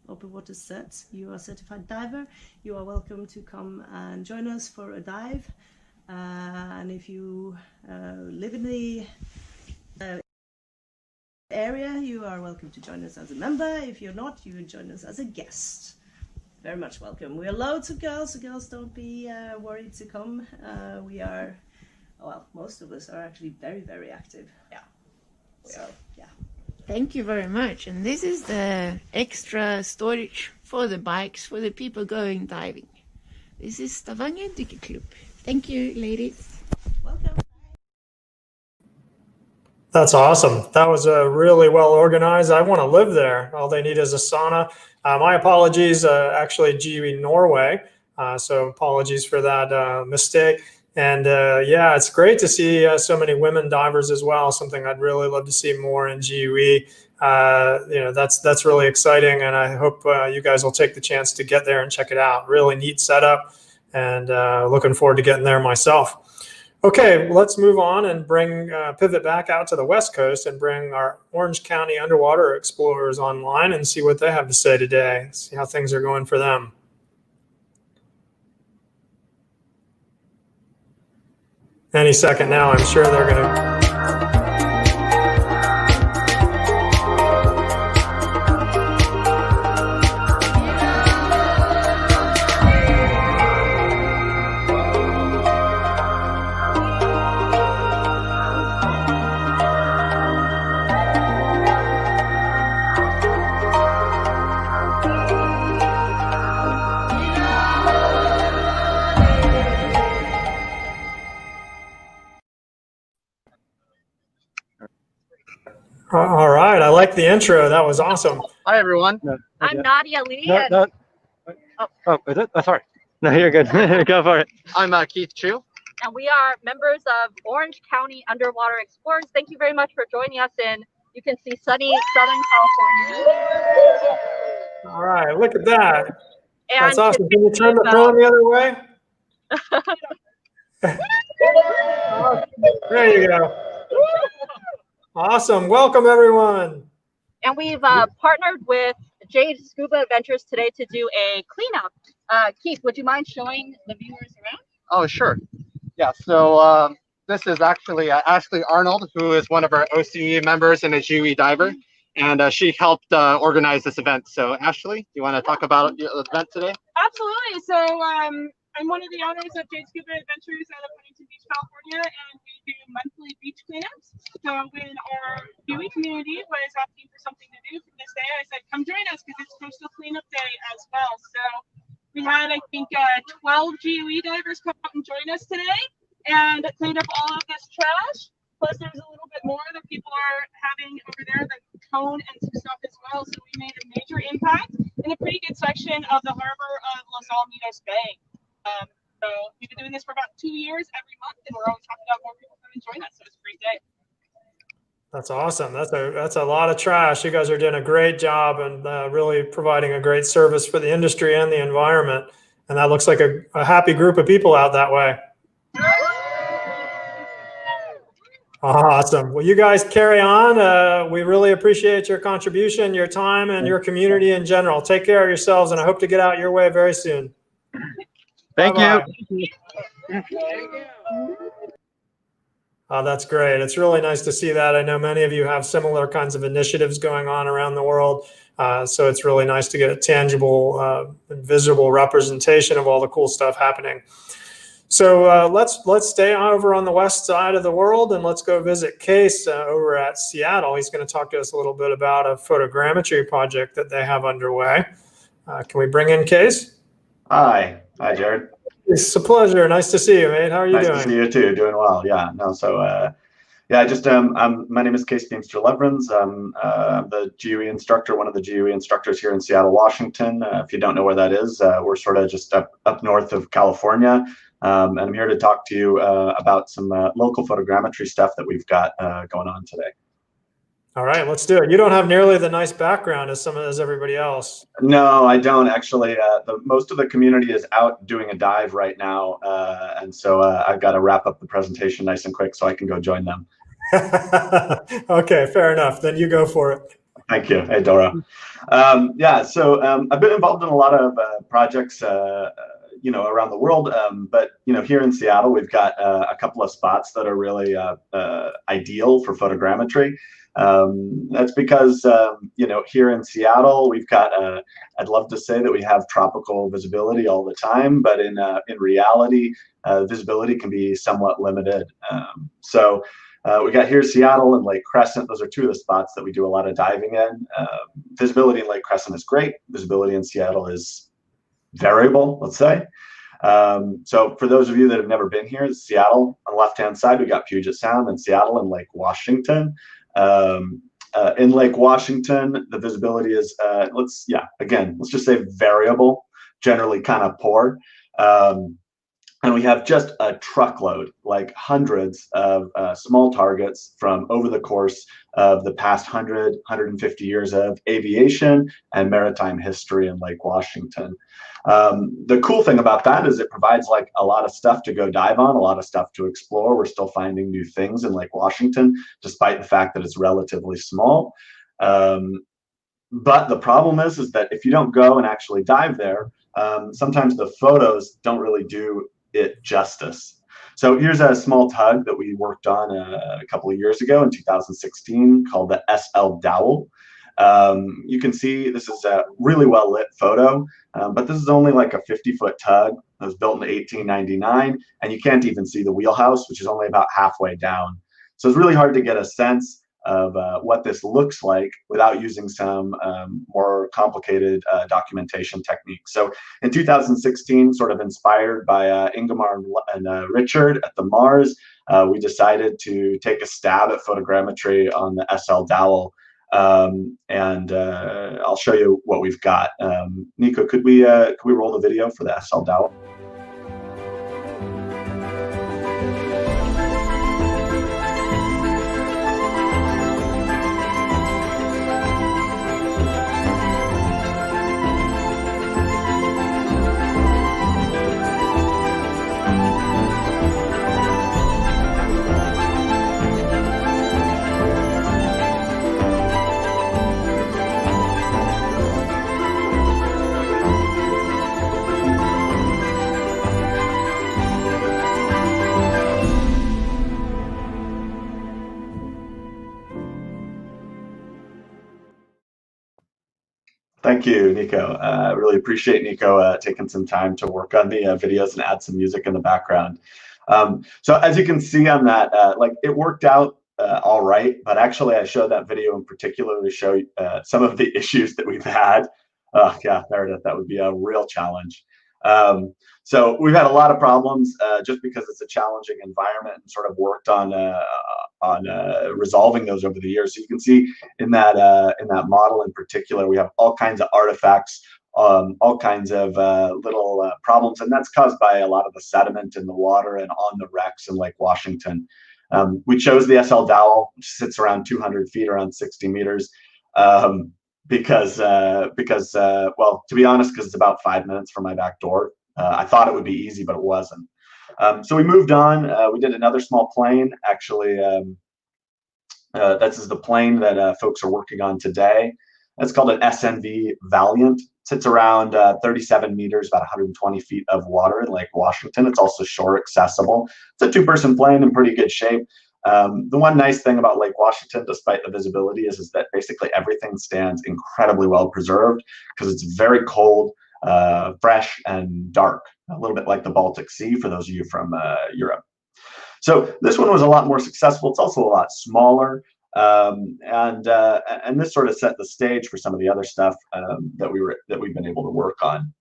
Speaker 10: open water cert, you are a certified diver, you are welcome to come and join us for a dive. And if you live in the area, you are welcome to join us as a member. If you're not, you would join us as a guest. Very much welcome. We are loads of girls, so girls, don't be worried to come. We are, well, most of us are actually very, very active. Yeah. So, yeah.
Speaker 9: Thank you very much. And this is the extra storage for the bikes for the people going diving. This is Stavanger Diving Club. Thank you, ladies.
Speaker 10: Welcome.
Speaker 1: That's awesome. That was really well organized. I want to live there. All they need is a sauna. My apologies, actually GUE Norway. So apologies for that mistake. And yeah, it's great to see so many women divers as well. Something I'd really love to see more in GUE. You know, that's really exciting. And I hope you guys will take the chance to get there and check it out. Really neat setup, and looking forward to getting there myself. Okay, let's move on and pivot back out to the West Coast and bring our Orange County underwater explorers online and see what they have to say today. See how things are going for them. Any second now, I'm sure they're going to. All right, I like the intro. That was awesome.
Speaker 12: Hi, everyone.
Speaker 13: I'm Nadia Lee.
Speaker 12: No. Oh, is it? Oh, sorry. No, you're good. Go for it. I'm Keith Chu.
Speaker 13: And we are members of Orange County Underwater Explorers. Thank you very much for joining us in, you can see, sunny Southern California.
Speaker 1: All right, look at that.
Speaker 13: And
Speaker 1: that's awesome. Can you turn the phone the other way? There you go. Awesome. Welcome, everyone.
Speaker 13: And we've partnered with Jade Scuba Adventures today to do a cleanup. Keith, would you mind showing the viewers around?
Speaker 12: Oh, sure. Yeah, so this is actually Ashley Arnold, who is one of our OCE members and a GUE diver. And she helped organize this event. So Ashley, you want to talk about the event today?
Speaker 14: Absolutely. So I'm one of the owners of Jade Scuba Adventures out of Huntington Beach, California, and we do monthly beach cleanups. So when our GUE community was asking for something to do for this day, I said, come join us because it's Coastal Cleanup Day as well. So we had, I think, 12 GUE divers come out and join us today and cleaned up all of this trash. Plus, there's a little bit more that people are having over there, the cone and some stuff as well. So we made a major impact in a pretty good section of the harbor of Los Alamitos Bay. So we've been doing this for about 2 years every month, and we're always happy to have more people come and join us. So it's a great day.
Speaker 1: That's awesome. That's a lot of trash. You guys are doing a great job and really providing a great service for the industry and the environment. And that looks like a happy group of people out that way. Awesome. Well, you guys carry on. We really appreciate your contribution, your time, and your community in general. Take care of yourselves, and I hope to get out your way very soon.
Speaker 12: Thank you.
Speaker 1: Oh, that's great. It's really nice to see that. I know many of you have similar kinds of initiatives going on around the world. So it's really nice to get a tangible and visible representation of all the cool stuff happening. So let's stay over on the west side of the world, and let's go visit Kees over at Seattle. He's going to talk to us a little bit about a photogrammetry project that they have underway. Can we bring in Kees?
Speaker 15: Hi, Jarrod.
Speaker 1: It's a pleasure. Nice to see you, mate. How are you doing?
Speaker 15: Nice to see you too. Doing well. Yeah. No. So yeah, just my name is Kees Beemster. I'm the GUE instructor, one of the GUE instructors here in Seattle, Washington. If you don't know where that is, we're sort of just up north of California. And I'm here to talk to you about some local photogrammetry stuff that we've got going on today.
Speaker 1: All right, let's do it. You don't have nearly the nice background as everybody else.
Speaker 15: No, I don't actually. Most of the community is out doing a dive right now, and so I've got to wrap up the presentation nice and quick so I can go join them.
Speaker 1: Okay, fair enough. Then you go for it.
Speaker 15: Thank you. Hey, Dora. Yeah, so I've been involved in a lot of projects, around the world. But here in Seattle, we've got a couple of spots that are really ideal for photogrammetry. That's because here in Seattle, we've got. I'd love to say that we have tropical visibility all the time, but in reality, visibility can be somewhat limited. So we got here Seattle and Lake Crescent. Those are two of the spots that we do a lot of diving in. Visibility in Lake Crescent is great. Visibility in Seattle is variable, let's say. So for those of you that have never been here, Seattle on the left-hand side, we got Puget Sound, and Seattle and Lake Washington. In Lake Washington, the visibility is, let's just say variable, generally kind of poor. And we have just a truckload, like hundreds of small targets from over the course of the past 100, 150 years of aviation and maritime history in Lake Washington. The cool thing about that is it provides like a lot of stuff to go dive on, a lot of stuff to explore. We're still finding new things in Lake Washington, despite the fact that it's relatively small. But the problem is that if you don't go and actually dive there, sometimes the photos don't really do it justice. So here's a small tug that we worked on a couple of years ago in 2016 called the SL Dowel. You can see this is a really well lit photo, but this is only like a 50-foot tug that was built in 1899, and you can't even see the wheelhouse, which is only about halfway down. So it's really hard to get a sense of what this looks like without using some more complicated documentation techniques. So in 2016, sort of inspired by Ingemar and Richard at the Mars, we decided to take a stab at photogrammetry on the SL Dowel. And I'll show you what we've got. Nico, could we roll the video for the SL Dowel? Thank you, Nico. I really appreciate Nico taking some time to work on the videos and add some music in the background. So as you can see on that, it worked out all right, but actually I showed that video in particular to show some of the issues that we've had. Yeah, Meredith, that would be a real challenge. So we've had a lot of problems just because it's a challenging environment, and sort of worked on resolving those over the years. So you can see in that model in particular, we have all kinds of artifacts, all kinds of little problems, and that's caused by a lot of the sediment in the water and on the wrecks in Lake Washington. We chose the SL Dowel, which sits around 200 feet, around 60 meters, because well, to be honest, because it's about 5 minutes from my back door. I thought it would be easy, but it wasn't. So we moved on. We did another small plane. Actually, this is the plane that folks are working on today. It's called an SNV Valiant. It sits around 37 meters, about 120 feet of water in Lake Washington. It's also shore accessible. It's a two-person plane in pretty good shape. The one nice thing about Lake Washington, despite the visibility, is that basically everything stands incredibly well preserved because it's very cold, fresh, and dark, a little bit like the Baltic Sea for those of you from Europe. So this one was a lot more successful. It's also a lot smaller, and this sort of set the stage for some of the other stuff that we've been able to work on.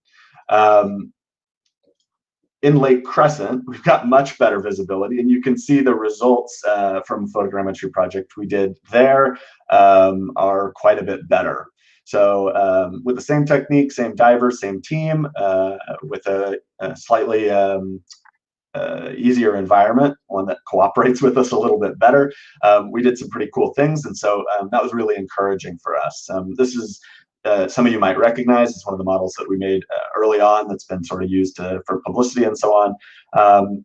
Speaker 15: In Lake Crescent, we've got much better visibility, and you can see the results from photogrammetry project we did there are quite a bit better. So with the same technique, same diver, same team, with a slightly easier environment, one that cooperates with us a little bit better, we did some pretty cool things, and so that was really encouraging for us. This is some of you might recognize. It's one of the models that we made early on that's been sort of used for publicity and so on.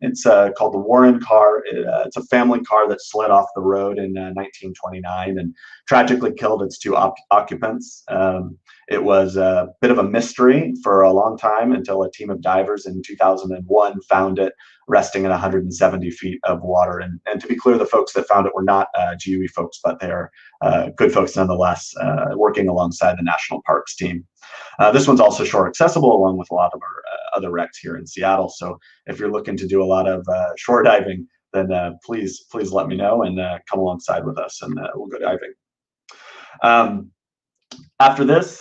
Speaker 15: It's called the Warren car. It's a family car that slid off the road in 1929 and tragically killed its two occupants. It was a bit of a mystery for a long time until a team of divers in 2001 found it resting in 170 feet of water. And to be clear, the folks that found it were not GUE folks, but they're good folks nonetheless, working alongside the National Parks team. This one's also shore accessible along with a lot of our other wrecks here in Seattle. So if you're looking to do a lot of shore diving, then please let me know and come alongside with us and we'll go diving. After this,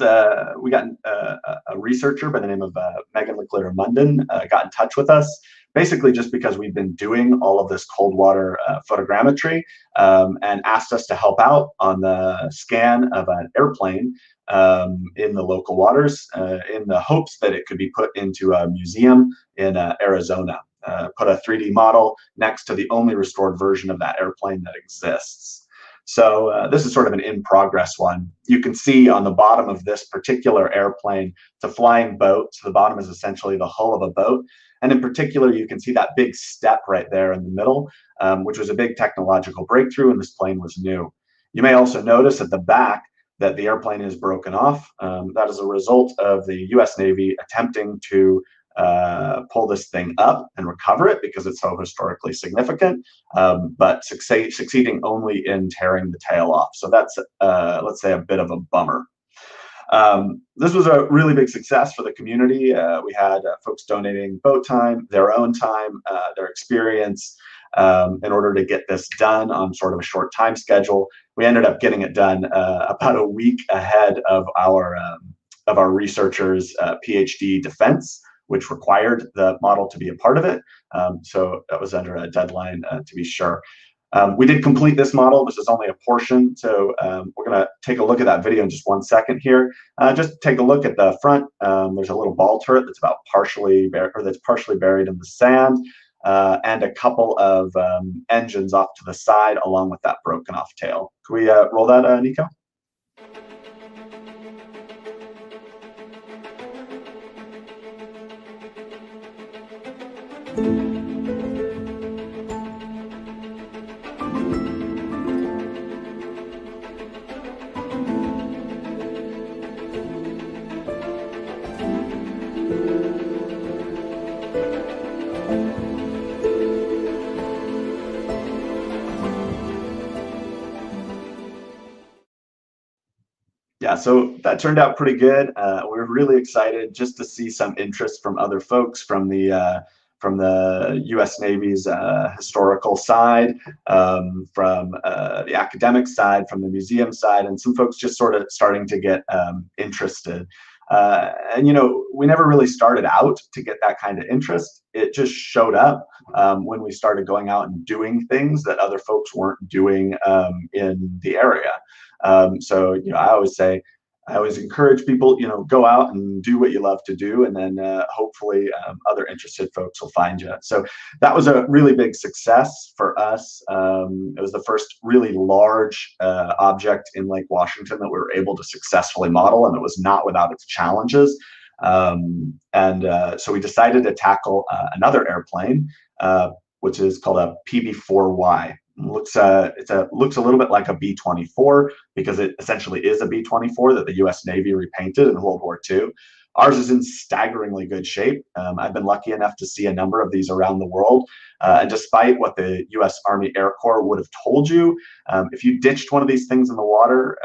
Speaker 15: we got a researcher by the name of Megan Leclerc-Munden got in touch with us, basically just because we've been doing all of this cold water photogrammetry, and asked us to help out on the scan of an airplane in the local waters in the hopes that it could be put into a museum in Arizona. Put a 3D model next to the only restored version of that airplane that exists. So this is sort of an in-progress one. You can see on the bottom of this particular airplane, it's a flying boat. So the bottom is essentially the hull of a boat. And in particular, you can see that big step right there in the middle, which was a big technological breakthrough, and this plane was new. You may also notice at the back that the airplane is broken off. That is a result of the US Navy attempting to pull this thing up and recover it because it's so historically significant, but succeeding only in tearing the tail off. So that's, let's say, a bit of a bummer. This was a really big success for the community. We had folks donating boat time, their own time, their experience in order to get this done on sort of a short time schedule. We ended up getting it done about a week ahead of our researchers' PhD defense, which required the model to be a part of it. So that was under a deadline to be sure. We did complete this model. This is only a portion. So we're gonna take a look at that video in just 1 second here. Just take a look at the front. There's a little ball turret that's about partially buried in the sand, and a couple of engines off to the side along with that broken off tail. Can we roll that, Nico? Yeah, so that turned out pretty good. We were really excited just to see some interest from other folks from the U.S. Navy's historical side, from the academic side, from the museum side, and some folks just sort of starting to get interested. And, you know, we never really started out to get that kind of interest. It just showed up when we started going out and doing things that other folks weren't doing in the area. So, you know, I always encourage people, you know, go out and do what you love to do, and then hopefully other interested folks will find you. So that was a really big success for us. It was the first really large object in Lake Washington that we were able to successfully model, and it was not without its challenges. So we decided to tackle another airplane, which is called a PB-4Y. Looks a little bit like a B-24 because it essentially is a B-24 that the U.S. Navy repainted in World War II. Ours is in staggeringly good shape. I've been lucky enough to see a number of these around the world, and despite what the U.S. Army Air Corps would have told you, if you ditched one of these things in the water,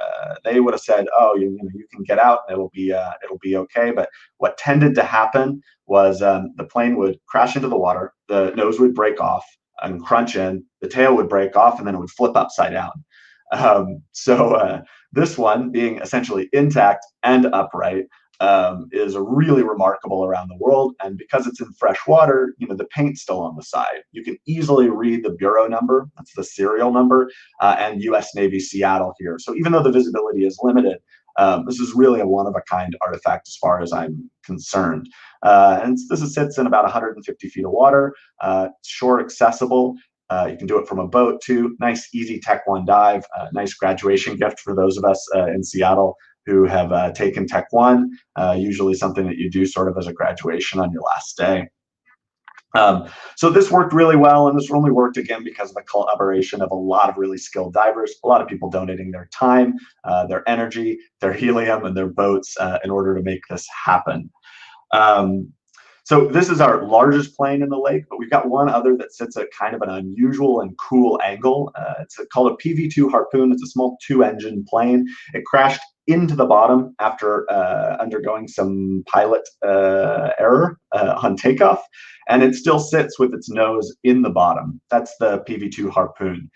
Speaker 15: they would have said, "Oh, you can get out and it'll be okay." But what tended to happen was the plane would crash into the water, the nose would break off and crunch in, the tail would break off, and then it would flip upside down. So this one, being essentially intact and upright, is really remarkable around the world. And because it's in fresh water, you know, the paint's still on the side. You can easily read the bureau number, that's the serial number, and US Navy Seattle here. So even though the visibility is limited, this is really a one-of-a-kind artifact as far as I'm concerned. And this sits in about 150 feet of water, shore accessible. You can do it from a boat too. Nice, easy Tech 1 dive. Nice graduation gift for those of us in Seattle who have taken Tech 1, usually something that you do sort of as a graduation on your last day. So this worked really well, and this only worked again because of the collaboration of a lot of really skilled divers, a lot of people donating their time, their energy, their helium, and their boats in order to make this happen. So this is our largest plane in the lake, but we've got one other that sits at kind of an unusual and cool angle. It's called a PV-2 Harpoon. It's a small 2-engine plane. It crashed into the bottom after undergoing some pilot error on takeoff, and it still sits with its nose in the bottom. That's the PV-2 Harpoon.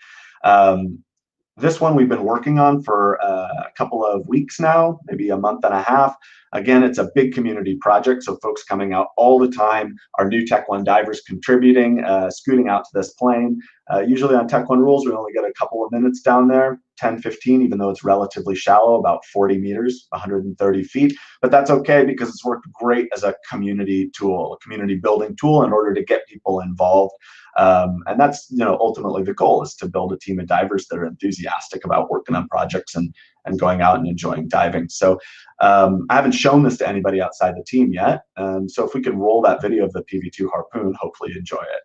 Speaker 15: This one we've been working on for a couple of weeks now, maybe a month and a half. Again, it's a big community project, so folks coming out all the time, our new Tech 1 divers contributing, scooting out to this plane. Usually on Tech 1 rules, we only get a couple of minutes down there, 10, 15, even though it's relatively shallow, about 40 meters, 130 feet. But that's okay because it's worked great as a community tool, a community building tool in order to get people involved. And that's, ultimately the goal is to build a team of divers that are enthusiastic about working on projects and going out and enjoying diving. So I haven't shown this to anybody outside the team yet. So if we can roll that video of the PV-2 Harpoon, hopefully you enjoy it.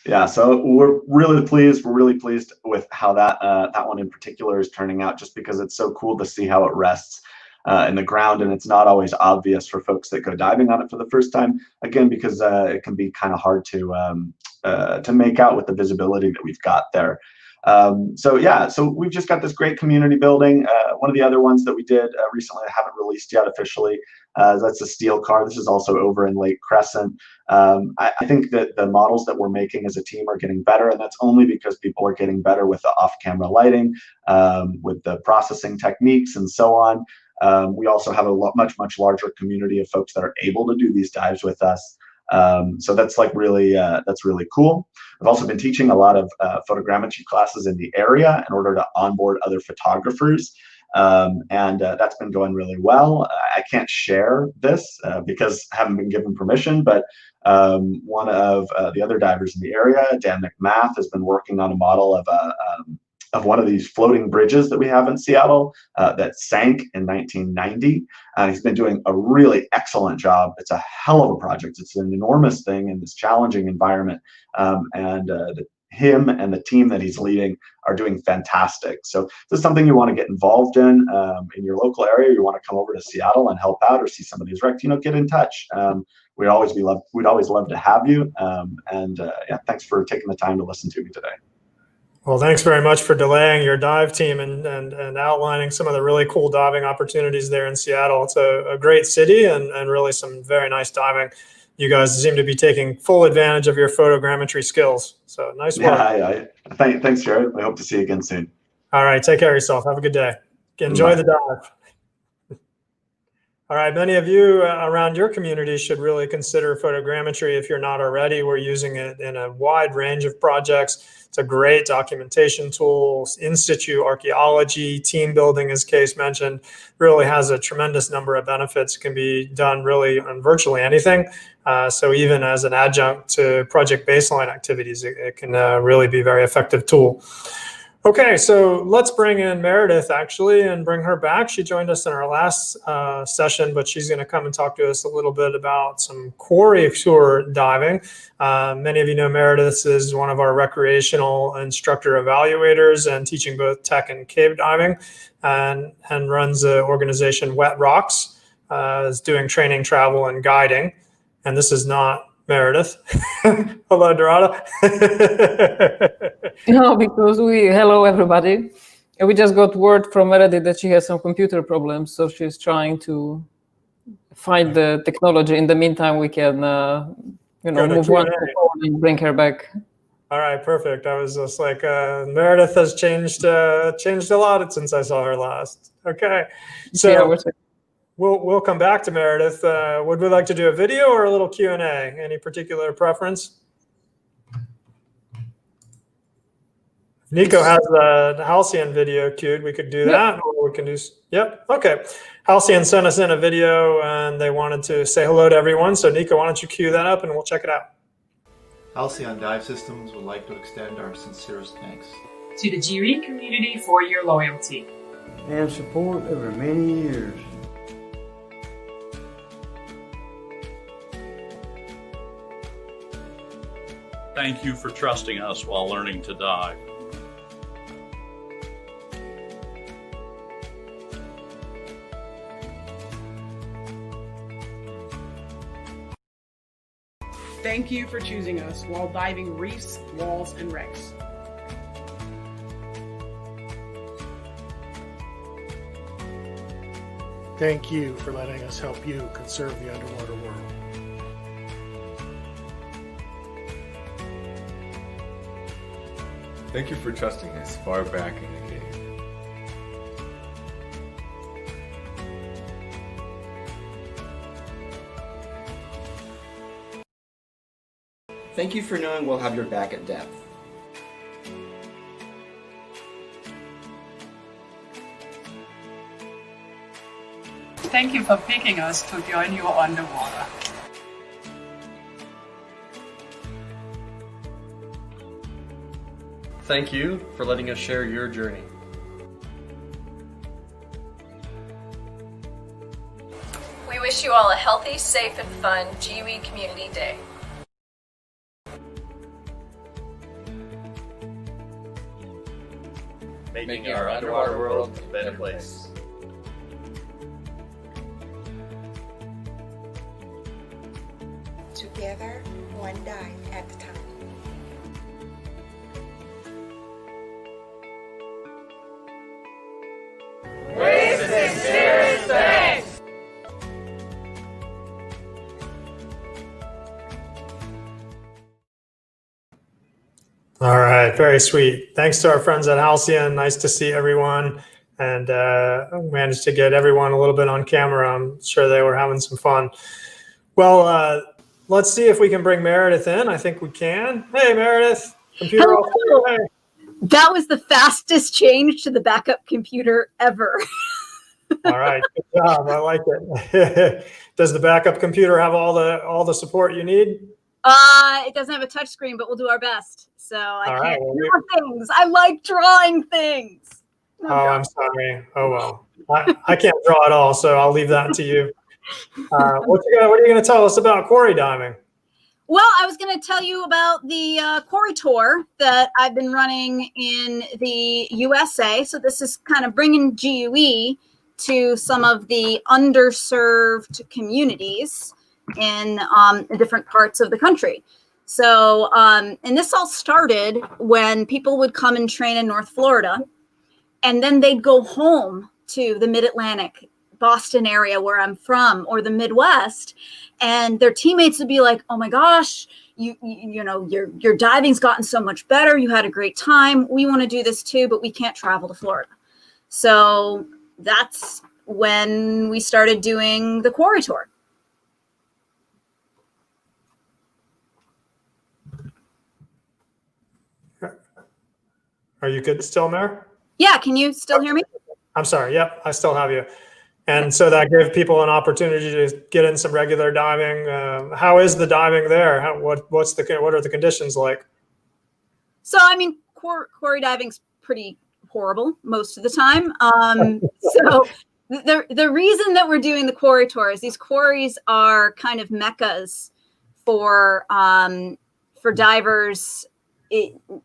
Speaker 15: Yeah, so we're really pleased. We're really pleased with how that one in particular is turning out, just because it's so cool to see how it rests in the ground, and it's not always obvious for folks that go diving on it for the first time. Again, because it can be kind of hard to make out with the visibility that we've got there. So yeah, so we've just got this great community building. One of the other ones that we did recently, I haven't released yet officially, that's a steel car. This is also over in Lake Crescent. I think that the models that we're making as a team are getting better, and that's only because people are getting better with the off-camera lighting, with the processing techniques and so on. We also have a much larger community of folks that are able to do these dives with us. So that's that's really cool. I've also been teaching a lot of photogrammetry classes in the area in order to onboard other photographers. And that's been going really well. I can't share this because I haven't been given permission, but one of the other divers in the area, Dan McMath, has been working on a model of one of these floating bridges that we have in Seattle that sank in 1990. He's been doing a really excellent job. It's a hell of a project. It's an enormous thing in this challenging environment. Him and the team that he's leading are doing fantastic. So this is something you want to get involved in your local area. You want to come over to Seattle and help out or see some of these wrecks, get in touch. We'd always love to have you. Yeah, thanks for taking the time to listen to me today.
Speaker 1: Well, thanks very much for delaying your dive team and outlining some of the really cool diving opportunities there in Seattle. It's a great city and really some very nice diving. You guys seem to be taking full advantage of your photogrammetry skills. So nice work.
Speaker 15: Yeah, thanks, Jarrod. We hope to see you again soon.
Speaker 1: All right, take care of yourself. Have a good day. Enjoy the dive. All right, many of you around your community should really consider photogrammetry if you're not already. We're using it in a wide range of projects. It's a great documentation tool, in situ archaeology, team building, as Kees mentioned, really has a tremendous number of benefits. It can be done really on virtually anything. So even as an adjunct to project baseline activities, it can really be a very effective tool. Okay, so let's bring in Meredith actually and bring her back. She joined us in our last session, but she's going to come and talk to us a little bit about some quarry tour diving. Many of you know Meredith is one of our recreational instructor evaluators and teaching both tech and cave diving, and runs the organization Wet Rocks, is doing training, travel, and guiding. And this is not Meredith. Hello, Dorota.
Speaker 16: No, because hello everybody. We just got word from Meredith that she has some computer problems, so she's trying to find the technology. In the meantime, we can, move on and bring her back.
Speaker 1: All right, perfect. I was just like, Meredith has changed a lot since I saw her last. Okay, so
Speaker 16: Yeah,
Speaker 1: we'll come back to Meredith. Would we like to do a video or a little Q&A? Any particular preference? Nico has the Halcyon video queued. We could do that, or we can do. Yep. Okay. Halcyon sent us in a video, and they wanted to say hello to everyone. So Nico, why don't you cue that up, and we'll check it out.
Speaker 17: Halcyon Dive Systems would like to extend our sincerest thanks
Speaker 18: to the GUE community for your loyalty
Speaker 19: and support over many years.
Speaker 20: Thank you for trusting us while learning to dive.
Speaker 18: Thank you for choosing us while diving reefs, walls, and wrecks.
Speaker 21: Thank you for letting us help you conserve the underwater world.
Speaker 22: Thank you for trusting us far back in the cave.
Speaker 23: Thank you for knowing we'll have your back at depth.
Speaker 18: Thank you for picking us to join you underwater.
Speaker 24: Thank you for letting us share your journey.
Speaker 25: We wish you all a healthy, safe, and fun GUE Community Day.
Speaker 20: Making our underwater world a better place.
Speaker 26: Together, one dive at a time.
Speaker 27: With sincerest thanks.
Speaker 1: All right, very sweet. Thanks to our friends at Halcyon. Nice to see everyone, and managed to get everyone a little bit on camera. I'm sure they were having some fun. Well, let's see if we can bring Meredith in. I think we can. Hey, Meredith. Computer all clear. Hey.
Speaker 28: That was the fastest change to the backup computer ever.
Speaker 1: All right, good job. I like it. Does the backup computer have all the support you need?
Speaker 28: It doesn't have a touch screen, but we'll do our best. So I
Speaker 1: right,
Speaker 28: can't draw things. I like drawing things.
Speaker 1: I'm sorry. Oh well, I can't draw at all, so I'll leave that to you. What are you going to tell us about quarry diving?
Speaker 28: Well, I was going to tell you about the quarry tour that I've been running in the USA. So this is kind of bringing GUE to some of the underserved communities in different parts of the country. So, and this all started when people would come and train in North Florida, and then they'd go home to the Mid-Atlantic, Boston area where I'm from, or the Midwest, and their teammates would be like, "Oh my gosh, you know, your diving's gotten so much better. You had a great time. We want to do this too, but we can't travel to Florida." So that's when we started doing the quarry tour.
Speaker 1: Are you good still, Mare?
Speaker 28: Yeah, can you still hear me?
Speaker 1: I'm sorry. Yep, I still have you. And so that gave people an opportunity to get in some regular diving. How is the diving there? What are the conditions like?
Speaker 28: So, I mean, quarry diving's pretty horrible most of the time. So the reason that we're doing the quarry tour is these quarries are kind of meccas for divers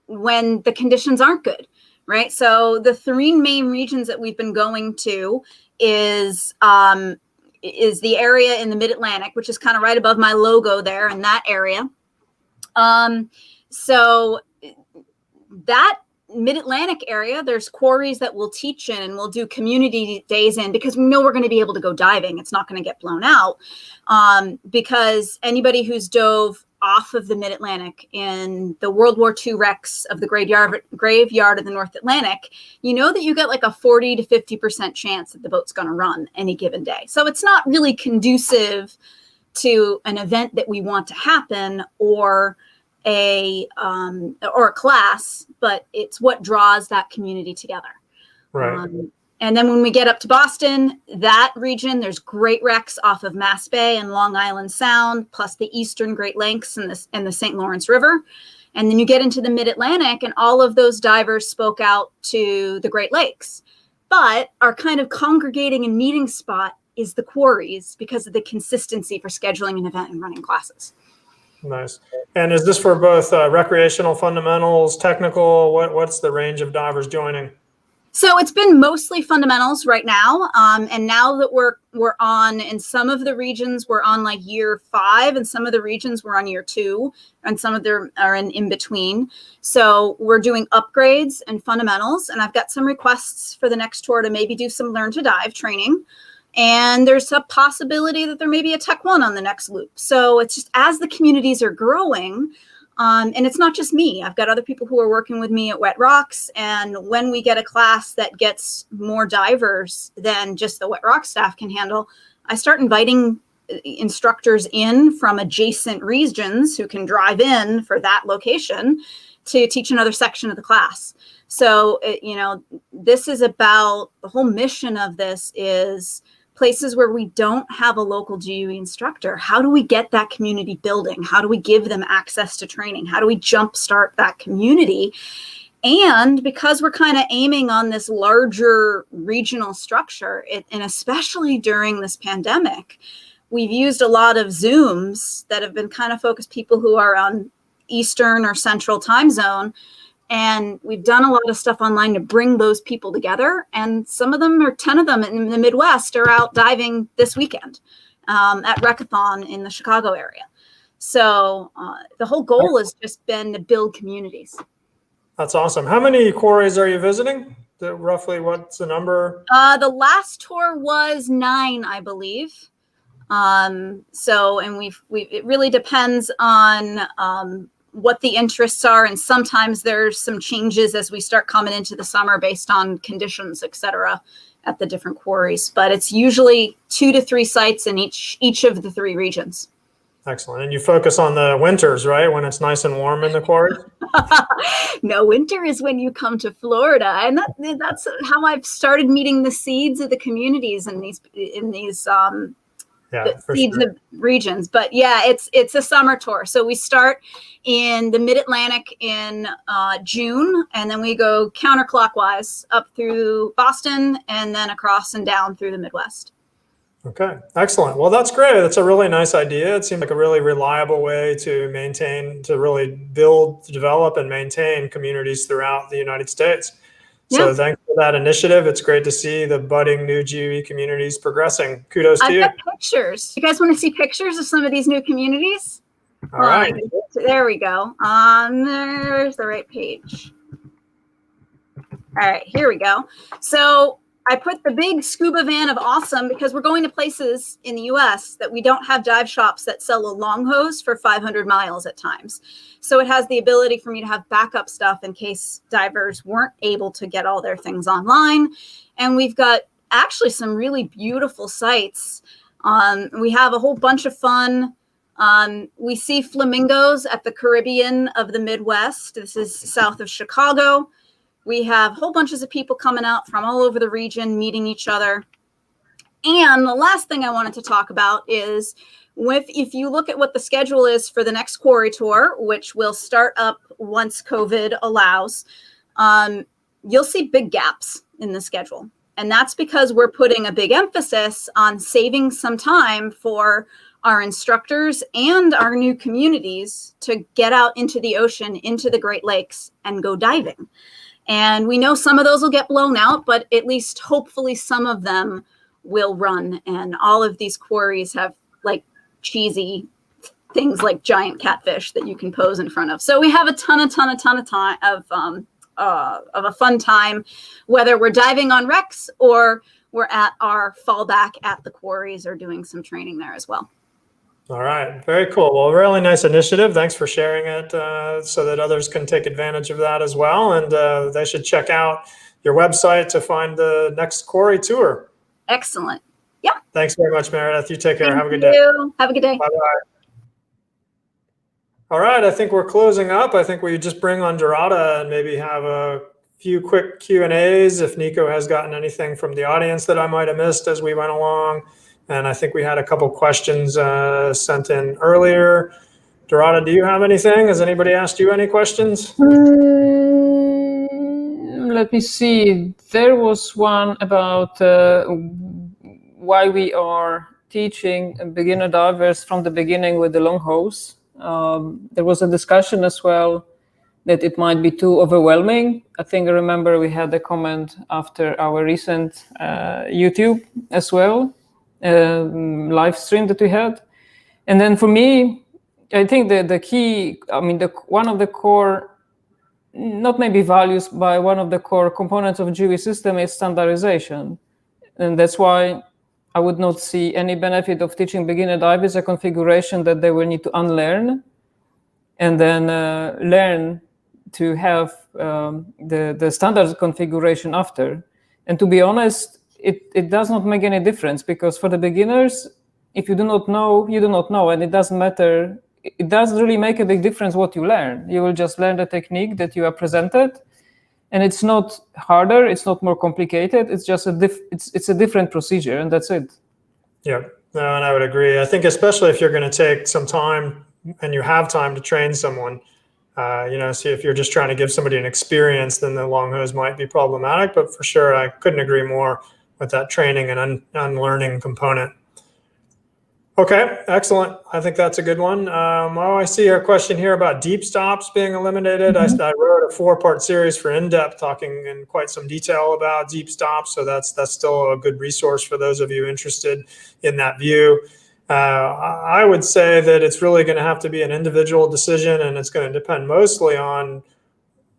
Speaker 28: when the conditions aren't good, right? So the three main regions that we've been going to is the area in the Mid-Atlantic, which is kind of right above my logo there in that area. So that Mid-Atlantic area, there's quarries that we'll teach in and we'll do community days in, because we know we're going to be able to go diving. It's not going to get blown out, because anybody who's dove off of the mid-Atlantic in the World War II wrecks of the graveyard of the North Atlantic, you know that you get like a 40 to 50% chance that the boat's going to run any given day. So it's not really conducive to an event that we want to happen or a class, but it's what draws that community together.
Speaker 1: Right.
Speaker 28: And then when we get up to Boston, that region, there's great wrecks off of Mass Bay and Long Island Sound, plus the Eastern Great Lakes and the St. Lawrence River. And then you get into the mid-Atlantic, and all of those divers spoke out to the Great Lakes. But our kind of congregating and meeting spot is the quarries because of the consistency for scheduling an event and running classes.
Speaker 1: Nice. And is this for both recreational fundamentals, technical? What's the range of divers joining?
Speaker 28: So it's been mostly fundamentals right now. And now that we're on, in some of the regions, we're on like year 5, and some of the regions we're on year 2, and some of them are in between. So we're doing upgrades and fundamentals. And I've got some requests for the next tour to maybe do some learn to dive training. And there's a possibility that there may be a Tech 1 on the next loop. So it's just as the communities are growing, and it's not just me. I've got other people who are working with me at Wet Rocks. And when we get a class that gets more divers than just the Wet Rock staff can handle, I start inviting instructors in from adjacent regions who can drive in for that location to teach another section of the class. So, this is about the whole mission of this is places where we don't have a local GUE instructor. How do we get that community building? How do we give them access to training? How do we jumpstart that community? And because we're kind of aiming on this larger regional structure, and especially during this pandemic, we've used a lot of Zooms that have been kind of focused people who are on Eastern or Central time zone. And we've done a lot of stuff online to bring those people together. And some of them, or 10 of them in the Midwest, are out diving this weekend at Recathon in the Chicago area. So the whole goal has just been to build communities.
Speaker 1: That's awesome. How many quarries are you visiting? Roughly, what's the number?
Speaker 28: The last tour was 9, I believe. So, and it really depends on what the interests are. And sometimes there's some changes as we start coming into the summer based on conditions, et cetera, at the different quarries. But it's usually 2 to 3 sites in each of the 3 regions.
Speaker 1: Excellent. And you focus on the winters, right? When it's nice and warm in the quarries?
Speaker 28: No, winter is when you come to Florida. And that's how I've started meeting the seeds of the communities in these seeds of regions. But yeah, it's a summer tour. So we start in the mid-Atlantic in June, and then we go counterclockwise up through Boston and then across and down through the Midwest.
Speaker 1: Okay, excellent. Well, that's great. That's a really nice idea. It seems like a really reliable way to really build, develop, and maintain communities throughout the United States. So thanks for that initiative. It's great to see the budding new GUE communities progressing. Kudos to you.
Speaker 28: I've got pictures. You guys want to see pictures of some of these new communities?
Speaker 1: All right.
Speaker 28: There we go. There's the right page. All right, here we go. So I put the big scuba van of awesome because we're going to places in the US that we don't have dive shops that sell a long hose for 500 miles at times. So it has the ability for me to have backup stuff in case divers weren't able to get all their things online. And we've got actually some really beautiful sites. We have a whole bunch of fun. We see flamingos at the Caribbean of the Midwest. This is south of Chicago. We have whole bunches of people coming out from all over the region, meeting each other. And the last thing I wanted to talk about is if you look at what the schedule is for the next quarry tour, which will start up once COVID allows, you'll see big gaps in the schedule. And that's because we're putting a big emphasis on saving some time for our instructors and our new communities to get out into the ocean, into the Great Lakes, and go diving. And we know some of those will get blown out, but at least hopefully some of them will run. And all of these quarries have like cheesy things like giant catfish that you can pose in front of. So we have a ton of time of a fun time, whether we're diving on wrecks or we're at our fallback at the quarries or doing some training there as well.
Speaker 1: All right, very cool. Well, really nice initiative. Thanks for sharing it so that others can take advantage of that as well. And they should check out your website to find the next quarry tour.
Speaker 28: Excellent. Yeah.
Speaker 1: Thanks very much, Meredith. You take care. Have a good day.
Speaker 28: Have a good day.
Speaker 1: Bye-bye. All right, I think we're closing up. I think we just bring on Dorota and maybe have a few quick Q&As if Nico has gotten anything from the audience that I might have missed as we went along. And I think we had a couple questions sent in earlier. Dorota, do you have anything? Has anybody asked you any questions?
Speaker 16: Let me see. There was one about why we are teaching beginner divers from the beginning with the long hose. There was a discussion as well that it might be too overwhelming. I remember we had a comment after our recent YouTube as well. Live stream that we had. And then for me, I think the key, one of the core, not maybe values, but one of the core components of GUE system is standardization. And that's why I would not see any benefit of teaching beginner divers a configuration that they will need to unlearn and then learn to have the standard configuration after. And to be honest, it does not make any difference, because for the beginners, if you do not know, you do not know, and it doesn't matter. It doesn't really make a big difference what you learn. You will just learn the technique that you are presented, and it's not harder, it's not more complicated. It's just it's a different procedure, and that's it.
Speaker 1: Yeah, no, and I would agree. I think especially if you're going to take some time and you have time to train someone, see if you're just trying to give somebody an experience, then the long hose might be problematic. But for sure, I couldn't agree more with that training and unlearning component. Okay, excellent. I think that's a good one. I see a question here about deep stops being eliminated. I wrote a 4-part series for InDepth talking in quite some detail about deep stops. So that's still a good resource for those of you interested in that view. I would say that it's really going to have to be an individual decision, and it's going to depend mostly on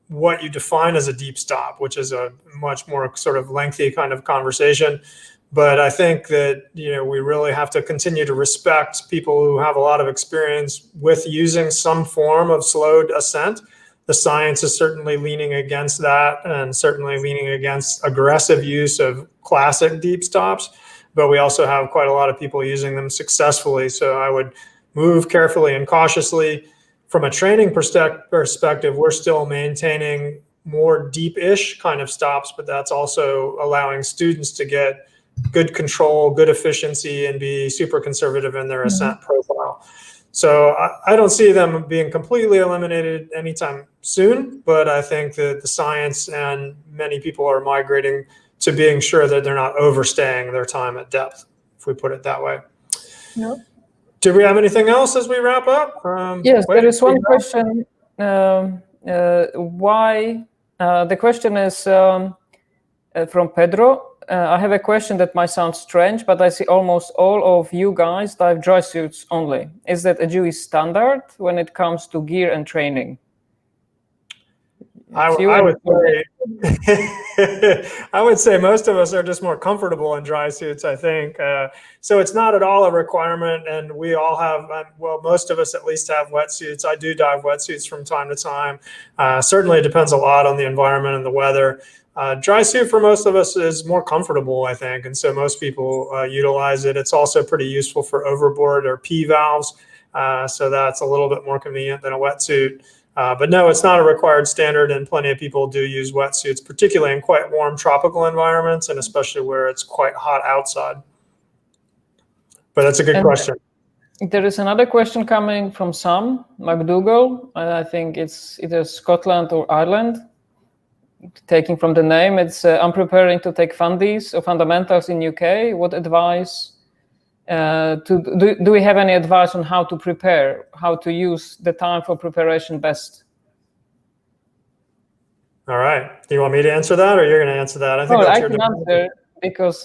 Speaker 1: what you define as a deep stop, which is a much more sort of lengthy kind of conversation. But I think that, we really have to continue to respect people who have a lot of experience with using some form of slowed ascent. The science is certainly leaning against that, and certainly leaning against aggressive use of classic deep stops. But we also have quite a lot of people using them successfully. So I would move carefully and cautiously. From a training perspective, we're still maintaining more deep-ish kind of stops, but that's also allowing students to get good control, good efficiency, and be super conservative in their ascent profile. So I don't see them being completely eliminated anytime soon, but I think that the science and many people are migrating to being sure that they're not overstaying their time at depth, if we put it that way.
Speaker 16: No.
Speaker 1: Do we have anything else as we wrap up?
Speaker 16: Yes, there is one question. Why? The question is from Pedro. I have a question that might sound strange, but I see almost all of you guys dive dry suits only. Is that a GUE standard when it comes to gear and training?
Speaker 1: I would say most of us are just more comfortable in dry suits, I think. So it's not at all a requirement, and we all have, most of us at least have wetsuits. I do dive wetsuits from time to time. Certainly it depends a lot on the environment and the weather. Dry suit for most of us is more comfortable, I think, and so most people utilize it. It's also pretty useful for overboard or P valves, so that's a little bit more convenient than a wetsuit. But no, it's not a required standard, and plenty of people do use wetsuits, particularly in quite warm tropical environments, and especially where it's quite hot outside. But that's a good question.
Speaker 16: There is another question coming from Sam McDougall. I think it's either Scotland or Ireland. Taking from the name, it's I'm preparing to take fundies or fundamentals in UK. What advice do we have any advice on how to prepare, how to use the time for preparation best?
Speaker 1: All right. Do you want me to answer that, or you're going to answer that?
Speaker 16: I can answer, because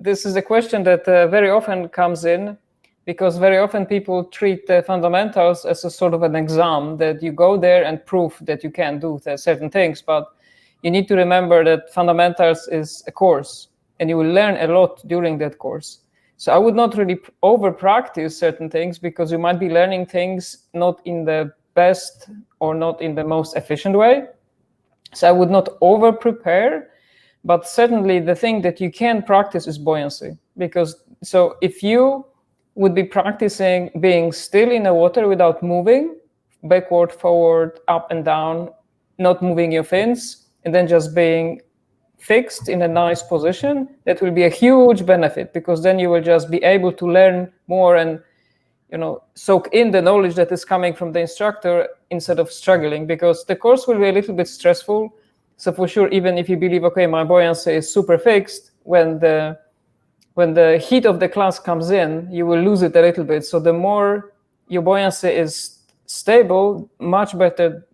Speaker 16: this is a question that very often comes in, because very often people treat the fundamentals as a sort of an exam that you go there and prove that you can do certain things. But you need to remember that fundamentals is a course, and you will learn a lot during that course. So I would not really over practice certain things, because you might be learning things not in the best or not in the most efficient way. So I would not over prepare, but certainly the thing that you can practice is buoyancy. Because so if you would be practicing being still in the water without moving, backward, forward, up and down, not moving your fins, and then just being fixed in a nice position, that will be a huge benefit, because then you will just be able to learn more and soak in the knowledge that is coming from the instructor instead of struggling, because the course will be a little bit stressful. So for sure, even if you believe, okay, my buoyancy is super fixed, when the heat of the class comes in, you will lose it a little bit. So the more your buoyancy is stable, much better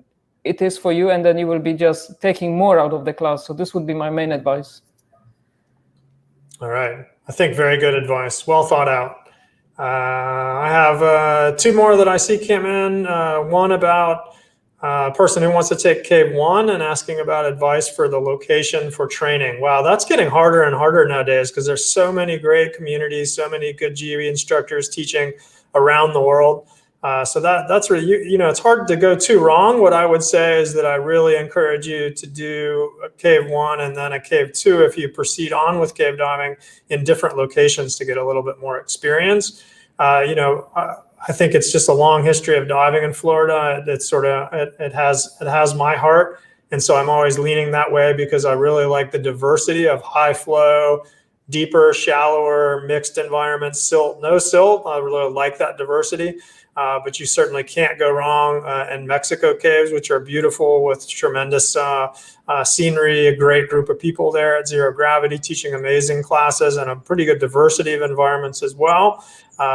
Speaker 16: it is for you, and then you will be just taking more out of the class. So this would be my main advice.
Speaker 1: All right. I think very good advice. Well thought out. I have two more that I see came in. One about a person who wants to take Cave 1 and asking about advice for the location for training. Wow, that's getting harder and harder nowadays, because there's so many great communities, so many good GUE instructors teaching around the world. So that's really, it's hard to go too wrong. What I would say is that I really encourage you to do a Cave 1 and then a Cave 2 if you proceed on with cave diving in different locations to get a little bit more experience. I think it's just a long history of diving in Florida. It's sort of, it has my heart. And so I'm always leaning that way, because I really like the diversity of high flow, deeper, shallower, mixed environments, silt, no silt. I really like that diversity. But you certainly can't go wrong in Mexico caves, which are beautiful with tremendous scenery, a great group of people there at Zero Gravity teaching amazing classes, and a pretty good diversity of environments as well.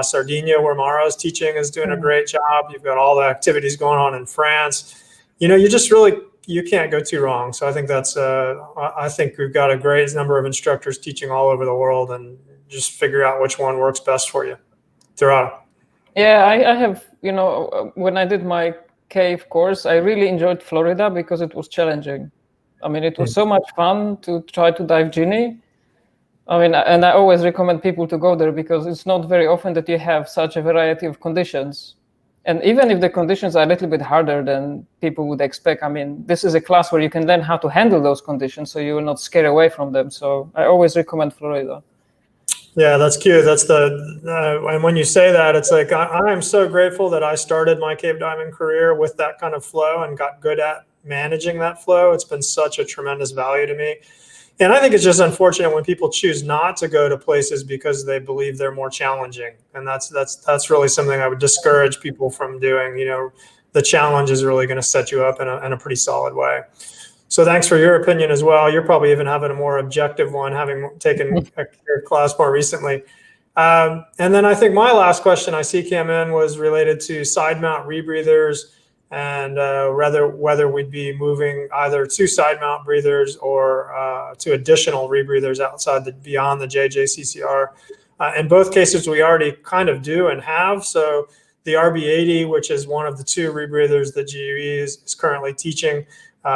Speaker 1: Sardinia, where Mara's teaching, is doing a great job. You've got all the activities going on in France. You can't go too wrong. So I think I think we've got a great number of instructors teaching all over the world, and just figure out which one works best for you. Dorota.
Speaker 16: Yeah, I have, when I did my cave course, I really enjoyed Florida because it was challenging. I mean, it was so much fun to try to dive Genie. I mean, and I always recommend people to go there, because it's not very often that you have such a variety of conditions. And even if the conditions are a little bit harder than people would expect, I mean, this is a class where you can learn how to handle those conditions, so you will not scare away from them. So I always recommend Florida.
Speaker 1: Yeah, that's cute. That's and when you say that, it's like, I am so grateful that I started my cave diving career with that kind of flow and got good at managing that flow. It's been such a tremendous value to me. And I think it's just unfortunate when people choose not to go to places because they believe they're more challenging. And that's really something I would discourage people from doing. The challenge is really going to set you up in a pretty solid way. So thanks for your opinion as well. You're probably even having a more objective one, having taken a class more recently. And then I think my last question I see came in was related to side mount rebreathers, and whether we'd be moving either to side mount breathers or to additional rebreathers beyond the JJCCR. In both cases, we already kind of do and have. So the RB80, which is one of the two rebreathers that GUE is currently teaching,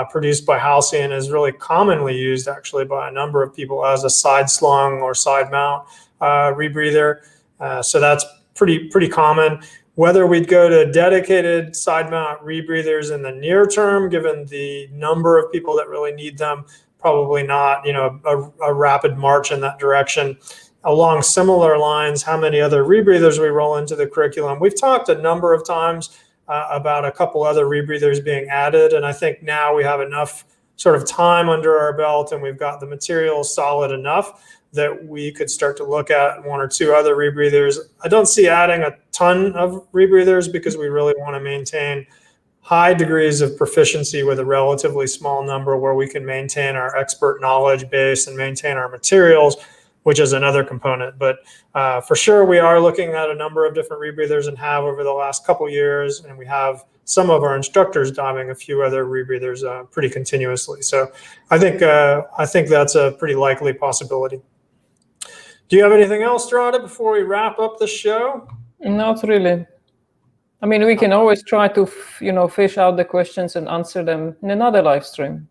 Speaker 1: produced by Halcyon, is really commonly used actually by a number of people as a side slung or side mount rebreather. So that's pretty common. Whether we'd go to dedicated side mount rebreathers in the near term, given the number of people that really need them, probably not, a rapid march in that direction. Along similar lines, how many other rebreathers we roll into the curriculum. We've talked a number of times about a couple other rebreathers being added. And I think now we have enough sort of time under our belt, and we've got the material solid enough that we could start to look at one or two other rebreathers. I don't see adding a ton of rebreathers, because we really want to maintain high degrees of proficiency with a relatively small number, where we can maintain our expert knowledge base and maintain our materials, which is another component. But for sure, we are looking at a number of different rebreathers, and have over the last couple years, and we have some of our instructors diving a few other rebreathers pretty continuously. So I think that's a pretty likely possibility. Do you have anything else, Jarrod, before we wrap up the show?
Speaker 16: Not really. I mean, we can always try to, fish out the questions and answer them in another live stream.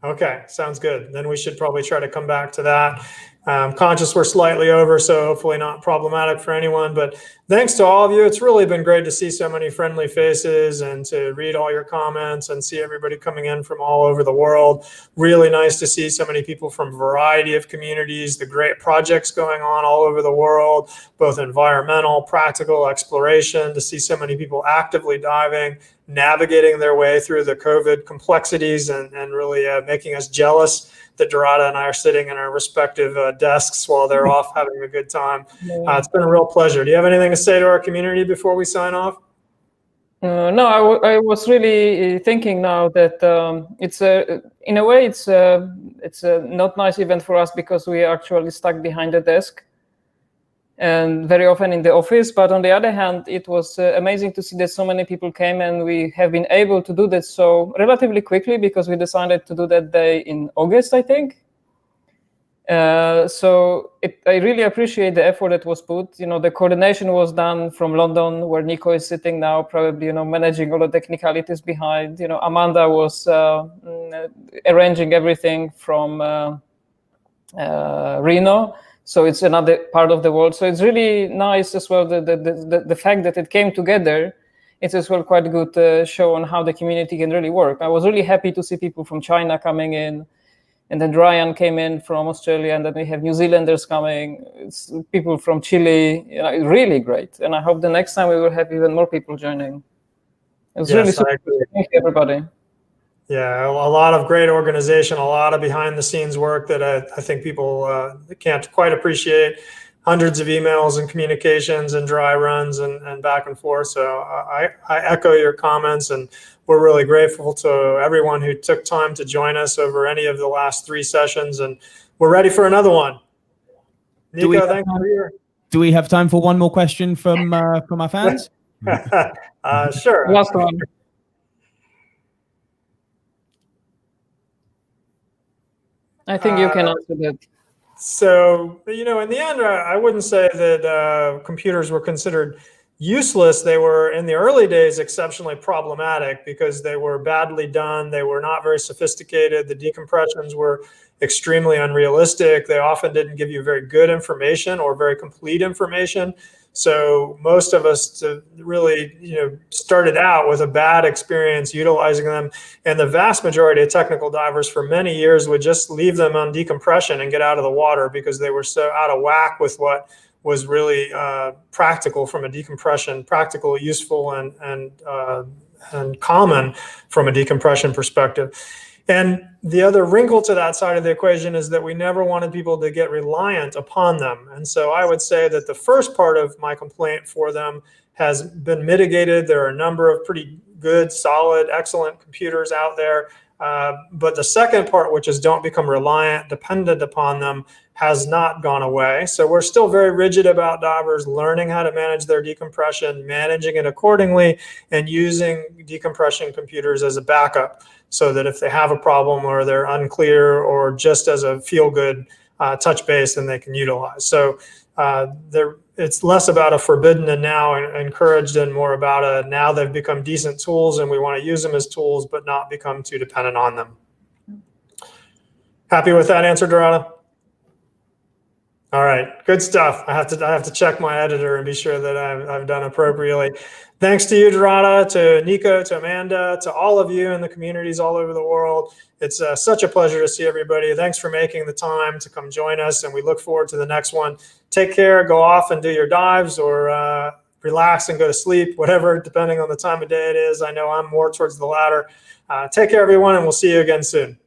Speaker 1: Okay, sounds good. Then we should probably try to come back to that. Conscious we're slightly over, so hopefully not problematic for anyone. But thanks to all of you. It's really been great to see so many friendly faces and to read all your comments and see everybody coming in from all over the world. Really nice to see so many people from a variety of communities, the great projects going on all over the world, both environmental, practical, exploration, to see so many people actively diving, navigating their way through the COVID complexities and really making us jealous that Dorota and I are sitting in our respective desks while they're off having a good time. It's been a real pleasure. Do you have anything to say to our community before we sign off?
Speaker 16: No, I was really thinking now that it's in a way it's a not nice event for us because we are actually stuck behind the desk and very often in the office. But on the other hand, it was amazing to see that so many people came, and we have been able to do that so relatively quickly because we decided to do that day in August, I think. So I really appreciate the effort that was put. You know, the coordination was done from London, where Nico is sitting now, probably, you know, managing all the technicalities behind. You know, Amanda was arranging everything from Reno. So it's another part of the world. So it's really nice as well, the fact that it came together. It's as well quite a good show on how the community can really work. I was really happy to see people from China coming in, and then Ryan came in from Australia, and then we have New Zealanders coming. It's people from Chile. You know, it's really great. And I hope the next time we will have even more people joining. It's really super. Thank you, everybody.
Speaker 1: Yeah, a lot of great organization, a lot of behind the scenes work that I think people can't quite appreciate. Hundreds of emails and communications and dry runs and back and forth. So I echo your comments, and we're really grateful to everyone who took time to join us over any of the last 3 sessions, and we're ready for another one. Nico, thanks for your...
Speaker 2: Do we have time for one more question from our fans?
Speaker 1: Sure.
Speaker 16: Last one. I think you can answer that.
Speaker 1: So, you know, in the end, I wouldn't say that computers were considered useless. They were, in the early days, exceptionally problematic because they were badly done. They were not very sophisticated. The decompressions were extremely unrealistic. They often didn't give you very good information or very complete information. So most of us really, you know, started out with a bad experience utilizing them. And the vast majority of technical divers for many years would just leave them on decompression and get out of the water because they were so out of whack with what was really practical from a decompression, practical, useful, and common from a decompression perspective. And the other wrinkle to that side of the equation is that we never wanted people to get reliant upon them. And so I would say that the first part of my complaint for them has been mitigated. There are a number of pretty good, solid, excellent computers out there. But the second part, which is don't become reliant, dependent upon them, has not gone away. So we're still very rigid about divers learning how to manage their decompression, managing it accordingly, and using decompression computers as a backup so that if they have a problem or they're unclear or just as a feel-good touch base, then they can utilize. So it's less about a forbidden and now encouraged and more about a now they've become decent tools and we want to use them as tools but not become too dependent on them. Happy with that answer, Dorota? All right, good stuff. I have to check my editor and be sure that I've done appropriately. Thanks to you, Jarrod, to Nico, to Amanda, to all of you in the communities all over the world. It's such a pleasure to see everybody. Thanks for making the time to come join us, and we look forward to the next one. Take care, go off and do your dives, or relax and go to sleep, whatever, depending on the time of day it is. I know I'm more towards the latter. Take care, everyone, and we'll see you again soon.